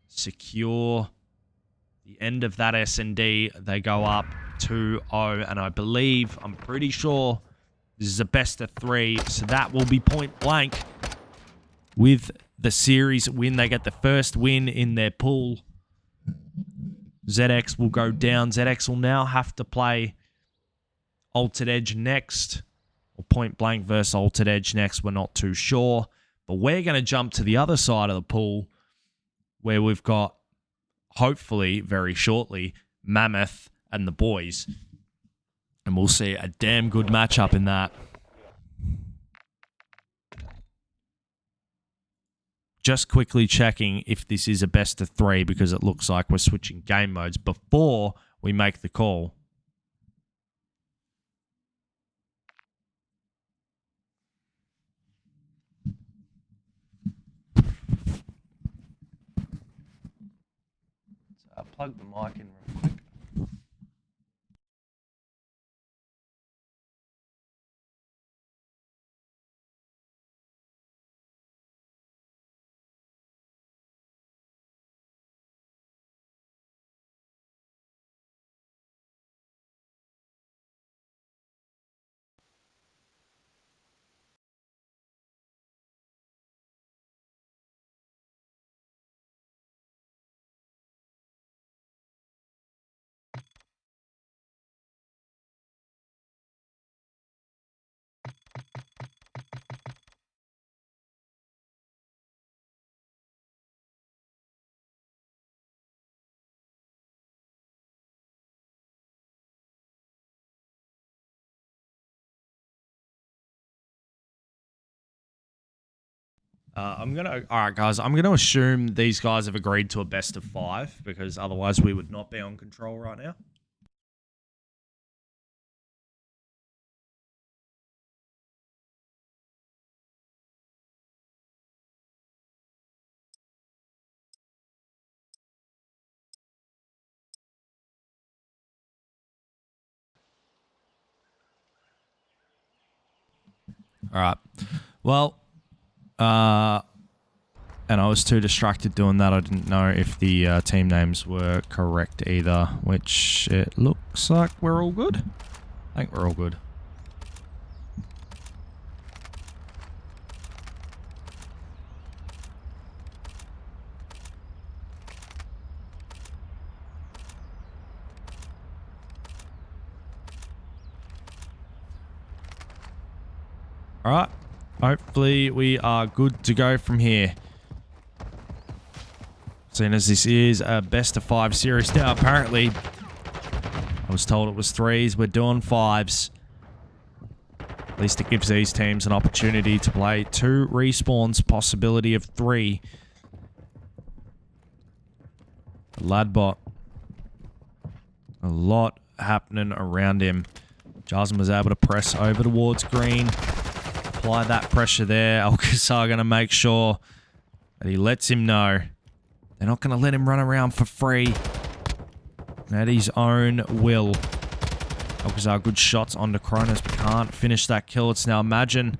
secure the end of that S&D. They go up 2-0. And I believe, I'm pretty sure, this is a best of 3. So that will be Point Blank with the series win. They get the first win in their pool. ZX will go down. ZX will now have to play Altered Edge next. Or Point Blank versus Altered Edge next. We're not too sure. But we're going to jump to the other side of the pool where we've got, hopefully, very shortly, Mammoth and the boys. And we'll see a damn good matchup in that. Just quickly checking if this is a best of 3 because it looks like we're switching game modes before we make the call. So I'll plug the mic in real quick. Alright guys, I'm gonna assume these guys have agreed to a best of 5 because otherwise we would not be on control right now. Alright. Well, and I was too distracted doing that. I didn't know if the team names were correct either, which it looks like we're all good. I think we're all good. Alright. Hopefully we are good to go from here. Seeing as this is a best of 5 series. Now apparently, I was told it was 3s. We're doing 5s. At least it gives these teams an opportunity to play 2 respawns, possibility of 3. Ladbot. A lot happening around him. Jarzen was able to press over towards green. Apply that pressure there. Alcazar going to make sure that he lets him know. They're not going to let him run around for free. At his own will. Alcazar, good shots onto Cronus, but can't finish that kill. It's now Imagine.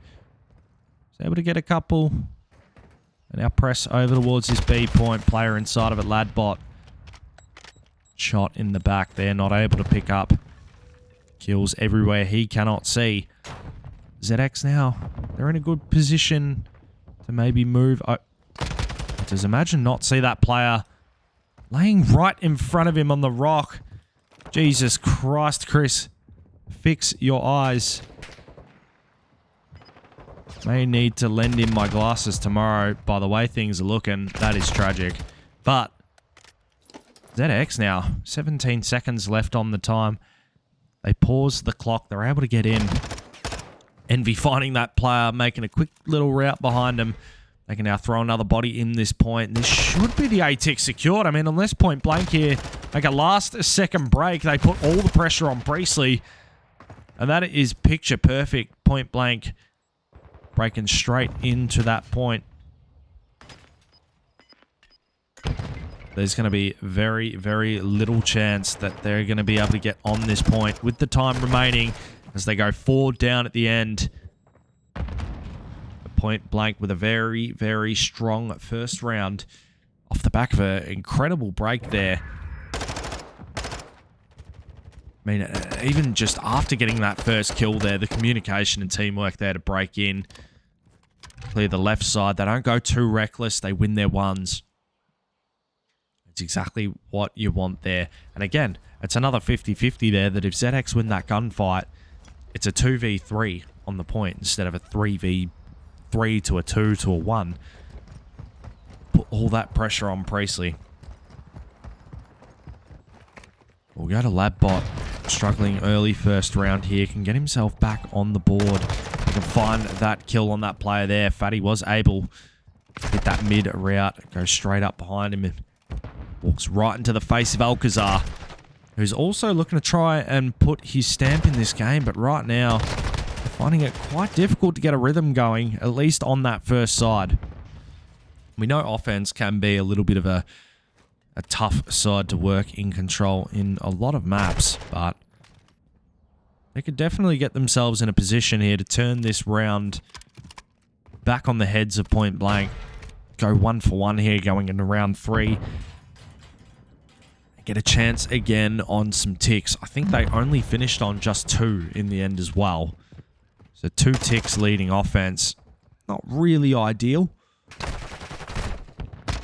He's able to get a couple. And now press over towards this B point. Player inside of it, Ladbot. Shot in the back there, not able to pick up. Kills everywhere he cannot see. ZX now, they're in a good position to maybe move. Oh, does Imagine not see that player laying right in front of him on the rock? Jesus Christ, Chris. Fix your eyes. May need to lend him my glasses tomorrow. By the way things are looking, that is tragic. But ZX now, 17 seconds left on the time. They pause the clock. They're able to get in. Envy finding that player, making a quick little route behind him. They can now throw another body in this point. This should be the A-tick secured. I mean, unless Point Blank here make a last-second break, they put all the pressure on Priestley. And that is picture perfect. Point Blank breaking straight into that point. There's going to be very, very little chance that they're going to be able to get on this point with the time remaining as they go 4 down at the end. Point Blank with a very, very strong first round off the back of an incredible break there. I mean, even just after getting that first kill there, the communication and teamwork there to break in, clear the left side. They don't go too reckless. They win their ones. It's exactly what you want there. And again, it's another 50-50 there that if ZX win that gunfight, it's a 2v3 on the point instead of a 3v3 to a 2 to a 1. Put all that pressure on Priestley. We'll go to Labbot. Struggling early first round here. Can get himself back on the board. He can find that kill on that player there. Fatty was able to hit that mid route. Go straight up behind him and walks right into the face of Alcazar, who's also looking to try and put his stamp in this game. But right now, finding it quite difficult to get a rhythm going, at least on that first side. We know offense can be a little bit of a tough side to work in control in a lot of maps, but they could definitely get themselves in a position here to turn this round back on the heads of Point Blank. Go 1 for 1 here going into round 3. Get a chance again on some ticks. I think they only finished on just 2 in the end as well. So 2 ticks leading offense. Not really ideal.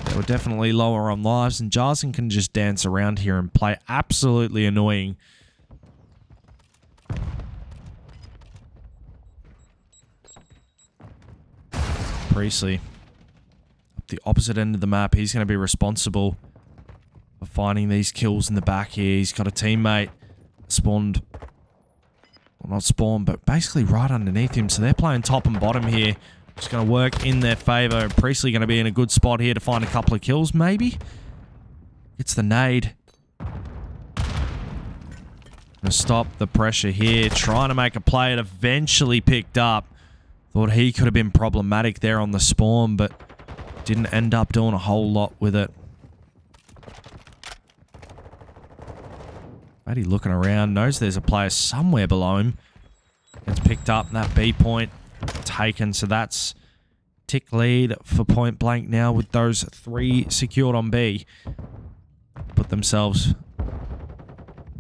They were definitely lower on lives, and Jarzen can just dance around here and play absolutely annoying. Priestley. Up the opposite end of the map, he's going to be responsible for finding these kills in the back here. He's got a teammate spawned. Well, not spawned, but basically right underneath him. So they're playing top and bottom here. Just going to work in their favor. Priestley going to be in a good spot here to find a couple of kills, maybe. It's the nade. Going to stop the pressure here. Trying to make a play. It eventually picked up. Thought he could have been problematic there on the spawn, but didn't end up doing a whole lot with it. Matty looking around, knows there's a player somewhere below him. Gets picked up, and that B point taken. So that's tick lead for Point Blank now with those 3 secured on B. Put themselves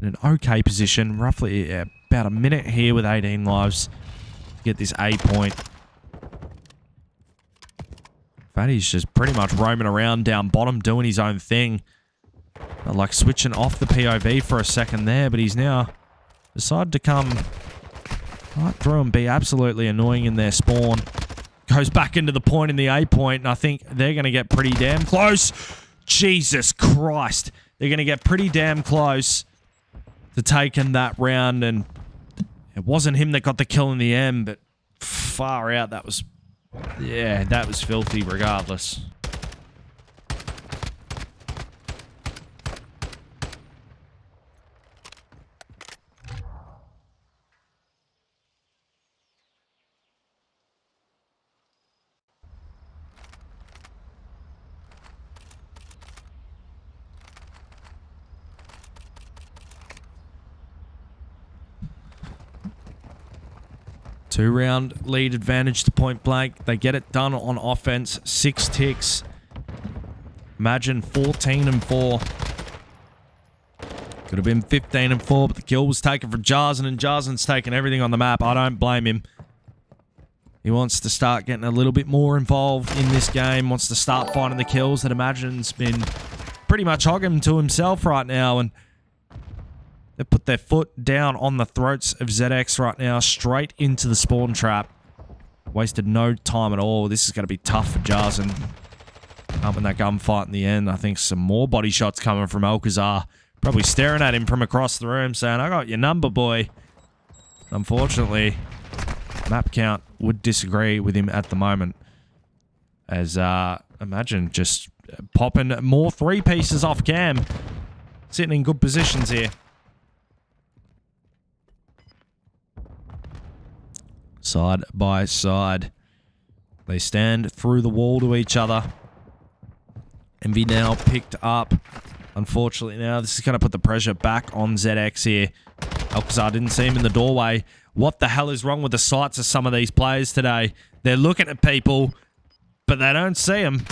in an okay position. Roughly about a minute here with 18 lives to get this A point. Fatty's just pretty much roaming around down bottom, doing his own thing. Like switching off the POV for a second there, but he's now decided to come right through and be absolutely annoying in their spawn. Goes back into the point in the A point, and I think they're going to get pretty damn close. Jesus Christ. They're going to get pretty damn close to taking that round, and it wasn't him that got the kill in the end, but far out, that was... Yeah, that was filthy regardless. Two-round lead advantage to Point Blank. They get it done on offense. 6 ticks. Imagine 14-4. Could have been 15-4, but the kill was taken from Jarzen, and Jarzen's taken everything on the map. I don't blame him. He wants to start getting a little bit more involved in this game. Wants to start finding the kills that Imagine's been pretty much hogging to himself right now, and they put their foot down on the throats of ZX right now, straight into the spawn trap. Wasted no time at all. This is going to be tough for Jarzen. Up in that gunfight in the end. I think some more body shots coming from Alcazar. Probably staring at him from across the room saying, I got your number, boy. Unfortunately, map count would disagree with him at the moment. As, imagine just popping more 3 pieces off cam. Sitting in good positions here. Side by side. They stand through the wall to each other. Envy now picked up. Unfortunately now, this is going to put the pressure back on ZX here. Alcazar didn't see him in the doorway. What the hell is wrong with the sights of some of these players today? They're looking at people, but they don't see them.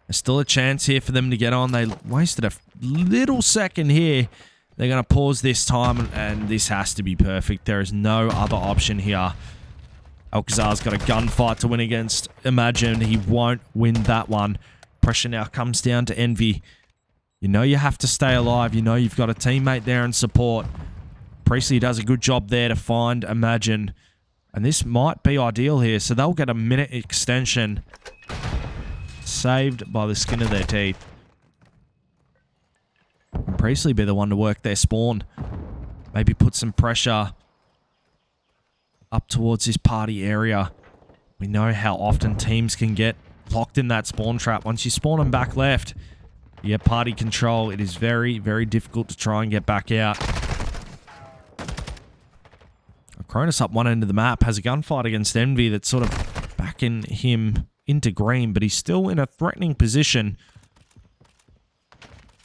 There's still a chance here for them to get on. They wasted a little second here. They're going to pause this time, and this has to be perfect. There is no other option here. Alcazar's got a gunfight to win against. Imagine he won't win that one. Pressure now comes down to Envy. You know you have to stay alive. You know you've got a teammate there and support. Priestley does a good job there to find Imagine. And this might be ideal here. So they'll get a minute extension. Saved by the skin of their teeth. And Priestley be the one to work their spawn. Maybe put some pressure up towards this party area. We know how often teams can get locked in that spawn trap. Once you spawn them back left, you get party control. It is very, very difficult to try and get back out. Cronus up one end of the map has a gunfight against Envy that's sort of backing him into green, but he's still in a threatening position.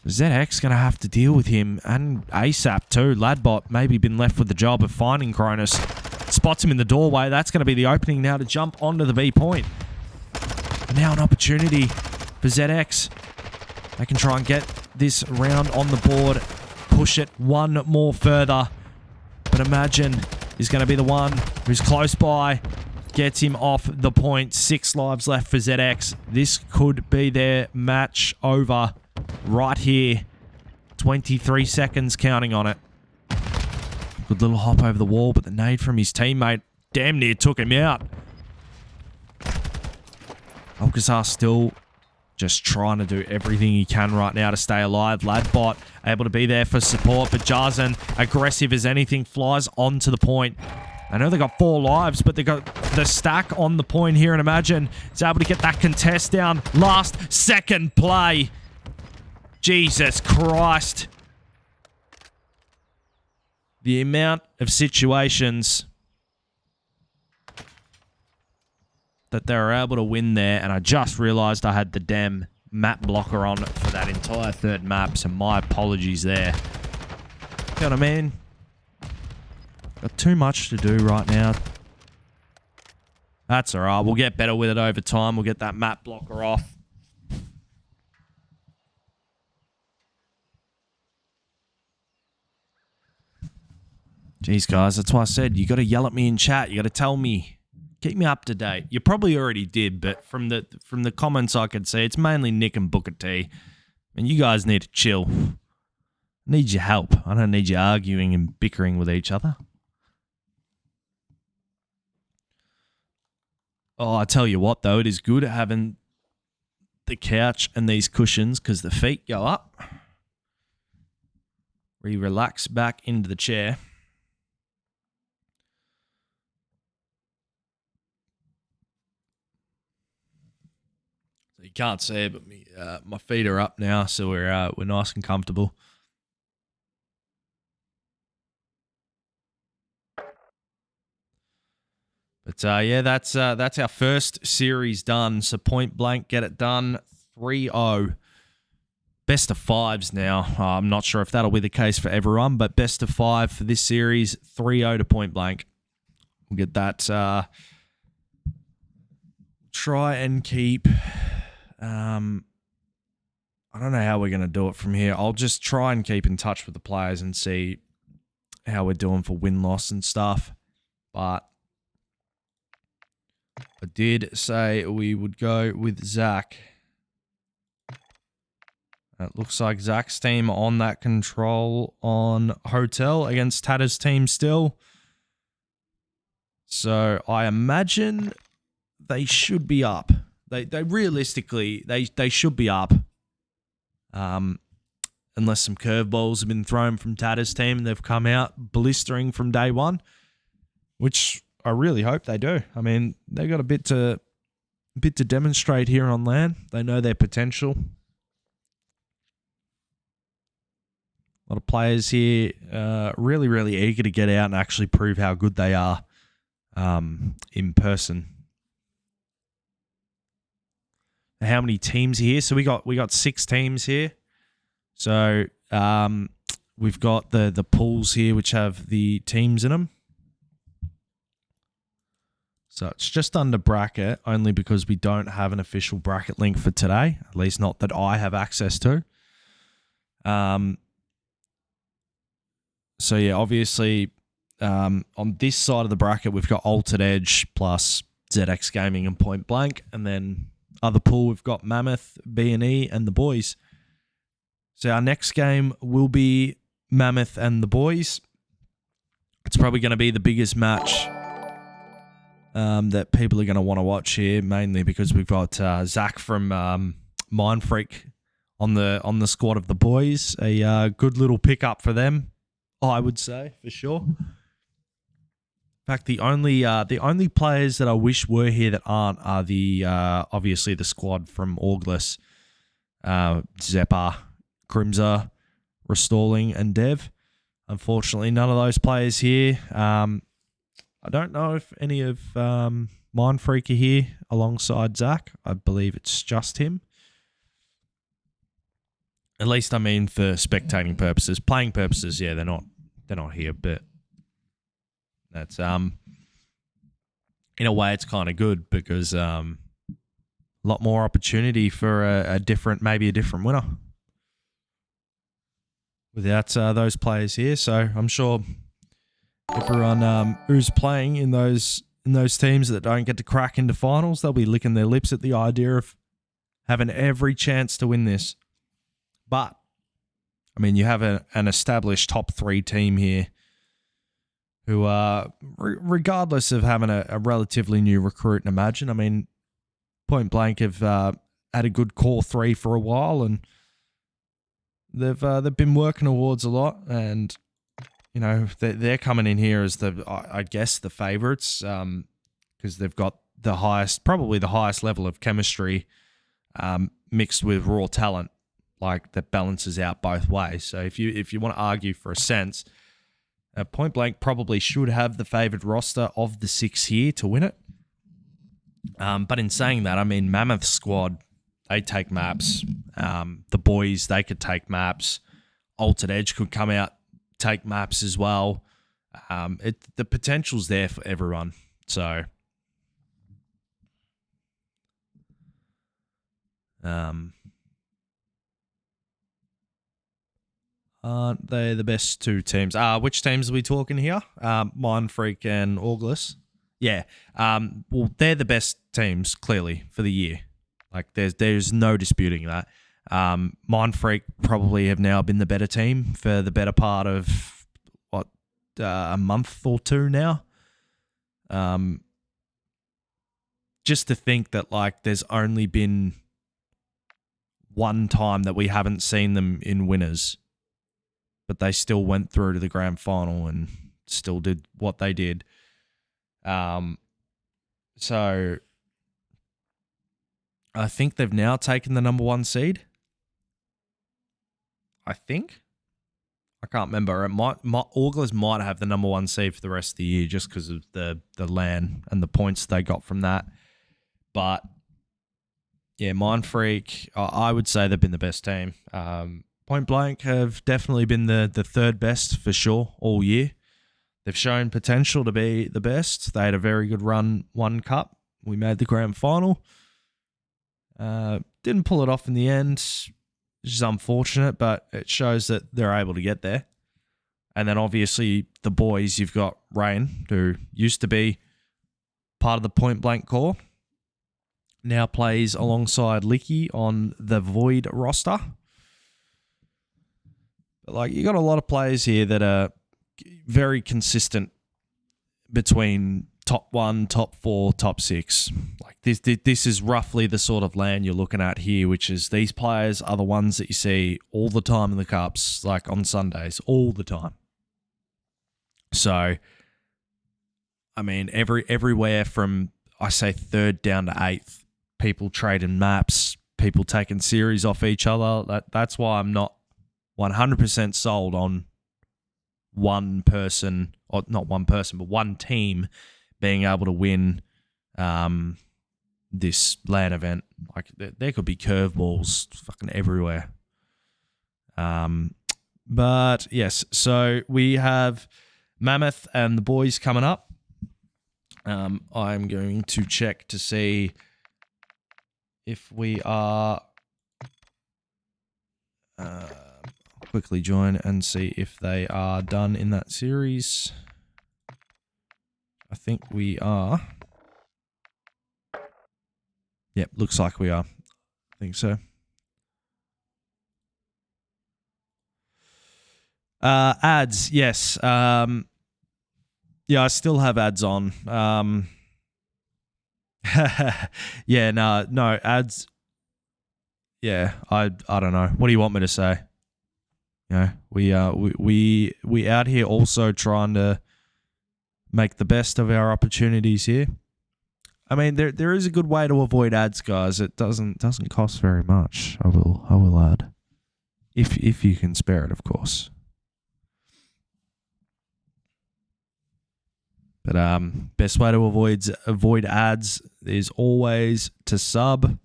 ZX going to have to deal with him, and ASAP too. Ladbot maybe been left with the job of finding Cronus. Spots him in the doorway. That's going to be the opening now to jump onto the B point. Now an opportunity for ZX. They can try and get this round on the board. Push it one more further. But Imagine is going to be the one who's close by. Gets him off the point. 6 lives left for ZX. This could be their match over right here. 23 seconds counting on it. Good little hop over the wall, but the nade from his teammate damn near took him out. Alcazar still just trying to do everything he can right now to stay alive. Ladbot able to be there for support, but Jarzen, aggressive as anything, flies onto the point. I know they got 4 lives, but they got the stack on the point here, and Imagine is able to get that contest down. Last second play. Jesus Christ. The amount of situations that they were able to win there, and I just realized I had the damn map blocker on for that entire third map, so my apologies there. You know what I mean? Got too much to do right now. That's alright, we'll get better with it over time. We'll get that map blocker off. Jeez, guys, that's why I said you got to yell at me in chat. You got to tell me. Keep me up to date. You probably already did, but from the comments I could see, it's mainly Nick and Booker T. And you guys need to chill. I need your help. I don't need you arguing and bickering with each other. Oh, I tell you what, though, it is good having the couch and these cushions because the feet go up. We relax back into the chair. So you can't see it, but my feet are up now, so we're nice and comfortable. But yeah, that's our first series done. So point blank, get it done. 3-0. Best of 5s now. I'm not sure if that'll be the case for everyone, but best of 5 for this series. 3-0 to point blank. We'll get that. Try and keep. I don't know how we're going to do it from here. I'll just try and keep in touch with the players and see how we're doing for win-loss and stuff. But I did say we would go with Zach. It looks like Zach's team on that control on Hotel against Tatter's team still. So I imagine they should be up. They realistically, they should be up. Unless some curveballs have been thrown from Tata's team and they've come out blistering from day one, which I really hope they do. I mean, they've got a bit to demonstrate here on LAN. They know their potential. A lot of players here really, really eager to get out and actually prove how good they are in person. How many teams here? So we got 6 teams here. So we've got the pools here which have the teams in them. So it's just under bracket only because we don't have an official bracket link for today, at least not that I have access to. So yeah, obviously on this side of the bracket we've got Altered Edge plus ZX Gaming and Point Blank, and then other pool we've got Mammoth, B&E, and the boys. So our next game will be Mammoth and the boys. It's probably going to be the biggest match that people are going to want to watch here, mainly because we've got Zach from Mindfreak on the squad of the boys. A good little pickup for them, I would say, for sure. In fact, the only players that I wish were here that aren't are the obviously the squad from Augless, Zeppa, Crimza, Restalling, and Dev. Unfortunately, none of those players here. I don't know if any of Mindfreak are here alongside Zach. I believe it's just him. At least, I mean, for spectating purposes. Playing purposes, yeah, they're not here, but that's in a way it's kind of good because a lot more opportunity for maybe a different winner without those players here. So I'm sure everyone who's playing in those teams that don't get to crack into finals, they'll be licking their lips at the idea of having every chance to win this. But I mean, you have an established top 3 team here who are, regardless of having a relatively new recruit, and Imagine, I mean, Point Blank have had a good core 3 for a while, and they've been working towards a lot, and you know they're coming in here as I guess the favourites because they've got probably the highest level of chemistry mixed with raw talent, like that balances out both ways. So if you want to argue for a sense, Point Blank probably should have the favoured roster of the 6 here to win it. But in saying that, I mean, Mammoth squad, they take maps. The boys, they could take maps. Altered Edge could come out, take maps as well. The potential's there for everyone. So, aren't they the best 2 teams? Which teams are we talking here? Mindfreak and Augless. Yeah. Well, they're the best teams, clearly, for the year. Like, there's no disputing that. Mindfreak probably have now been the better team for the better part of, a month or 2 now. Just to think that, like, there's only been one time that we haven't seen them in winners, but they still went through to the grand final and still did what they did. So I think they've now taken the number 1 seed. I think. I can't remember. Auglers might have the number 1 seed for the rest of the year just because of the LAN and the points they got from that. But yeah, Mindfreak, I would say they've been the best team. Point Blank have definitely been the 3rd best for sure all year. They've shown potential to be the best. They had a very good run, 1 cup. We made the grand final. Didn't pull it off in the end, which is unfortunate, but it shows that they're able to get there. And then obviously the boys, you've got Rain, who used to be part of the Point Blank core, now plays alongside Licky on the Void roster. But like, you got a lot of players here that are very consistent between top 1, top 4, top 6. Like this is roughly the sort of LAN you're looking at here, which is these players are the ones that you see all the time in the cups, like on Sundays, all the time. So, I mean, everywhere from, I say, 3rd down to 8th, people trading maps, people taking series off each other. That's why I'm not 100% sold on one person, or not one person, but one team being able to win this LAN event. Like, there could be curveballs fucking everywhere. But yes, so we have Mammoth and the boys coming up. I'm going to check to see if we are quickly join and see if they are done in that series. I think we are. Yep, looks like we are. I think so. Ads, yes. Yeah, I still have ads on. Yeah, no ads. Yeah, I don't know. What do you want me to say? You know, we out here also trying to make the best of our opportunities here. I mean, there is a good way to avoid ads, guys. It doesn't cost very much. I will add, if you can spare it, of course. But best way to avoid ads is always to sub.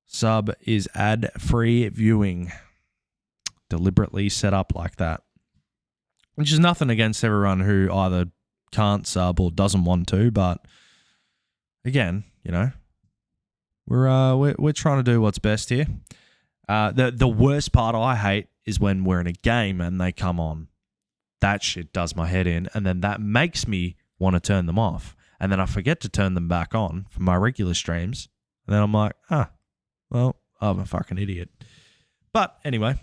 Sub is ad-free viewing. Deliberately set up like that. Which is nothing against everyone who either can't sub or doesn't want to, but again, you know, we're trying to do what's best here. The worst part I hate is when we're in a game and they come on. That shit does my head in, and then that makes me want to turn them off, and then I forget to turn them back on for my regular streams, and then I'm like, well, I'm a fucking idiot. But anyway,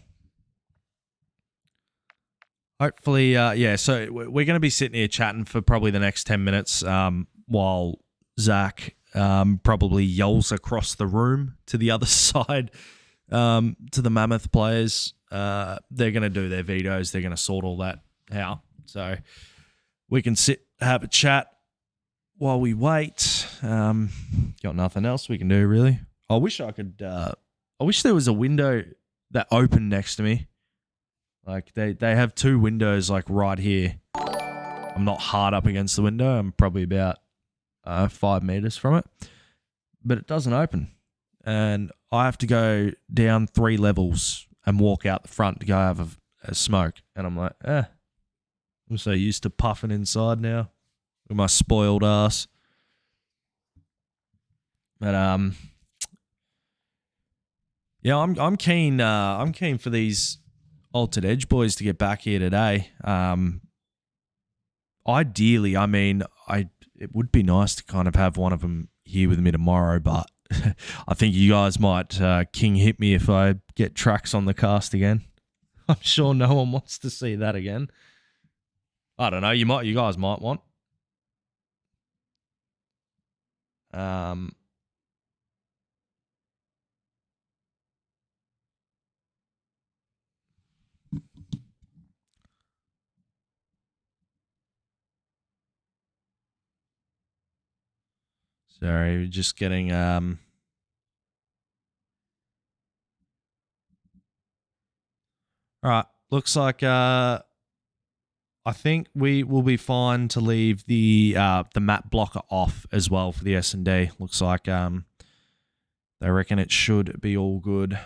hopefully, yeah, so we're going to be sitting here chatting for probably the next 10 minutes while Zach probably yells across the room to the other side to the Mammoth players. They're going to do their vetoes. They're going to sort all that out. So we can sit, have a chat while we wait. Got nothing else we can do, really. I wish I could... I wish there was a window that opened next to me. Like, they have 2 windows, like, right here. I'm not hard up against the window. I'm probably about 5 meters from it. But it doesn't open. And I have to go down 3 levels and walk out the front to go have a smoke. And I'm like, I'm so used to puffing inside now with my spoiled ass. But, yeah, I'm keen. I'm keen for these Altered Edge boys to get back here today. Ideally, I mean, it would be nice to kind of have one of them here with me tomorrow, but I think you guys might king hit me if I get tracks on the cast again. I'm sure no one wants to see that again. I don't know. You guys might want. Sorry, just getting all right. Looks like I think we will be fine to leave the map blocker off as well for the S&D. Looks like they reckon it should be all good.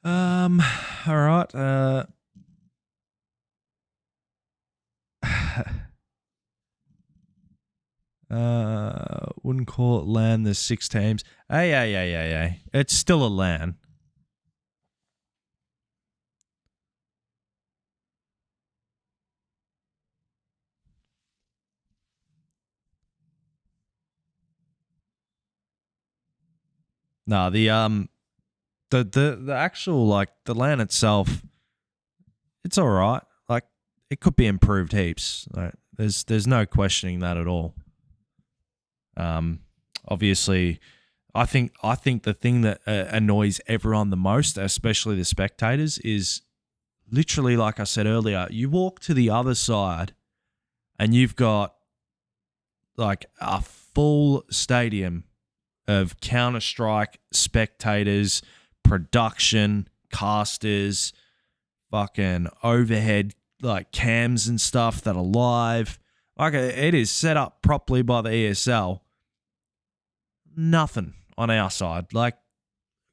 All right. Wouldn't call it LAN. There's 6 teams. Hey. It's still a LAN. No, the actual, like, the LAN itself, it's all right. Like, it could be improved heaps. Like, there's no questioning that at all. Obviously, I think the thing that annoys everyone the most, especially the spectators, is literally, like I said earlier, you walk to the other side and you've got like a full stadium of Counter-Strike spectators, production, casters, fucking overhead like cams and stuff that are live. Like, it is set up properly by the ESL. Nothing on our side. Like,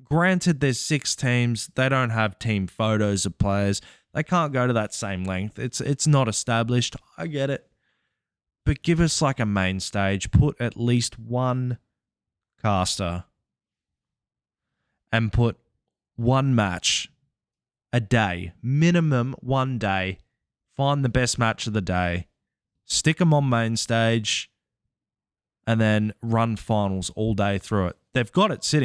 granted, there's 6 teams. They don't have team photos of players. They can't go to that same length. It's not established. I get it. But give us like a main stage. Put at least one caster and put one match a day. Minimum one day. Find the best match of the day. Stick them on main stage and then run finals all day through it. They've got it sitting.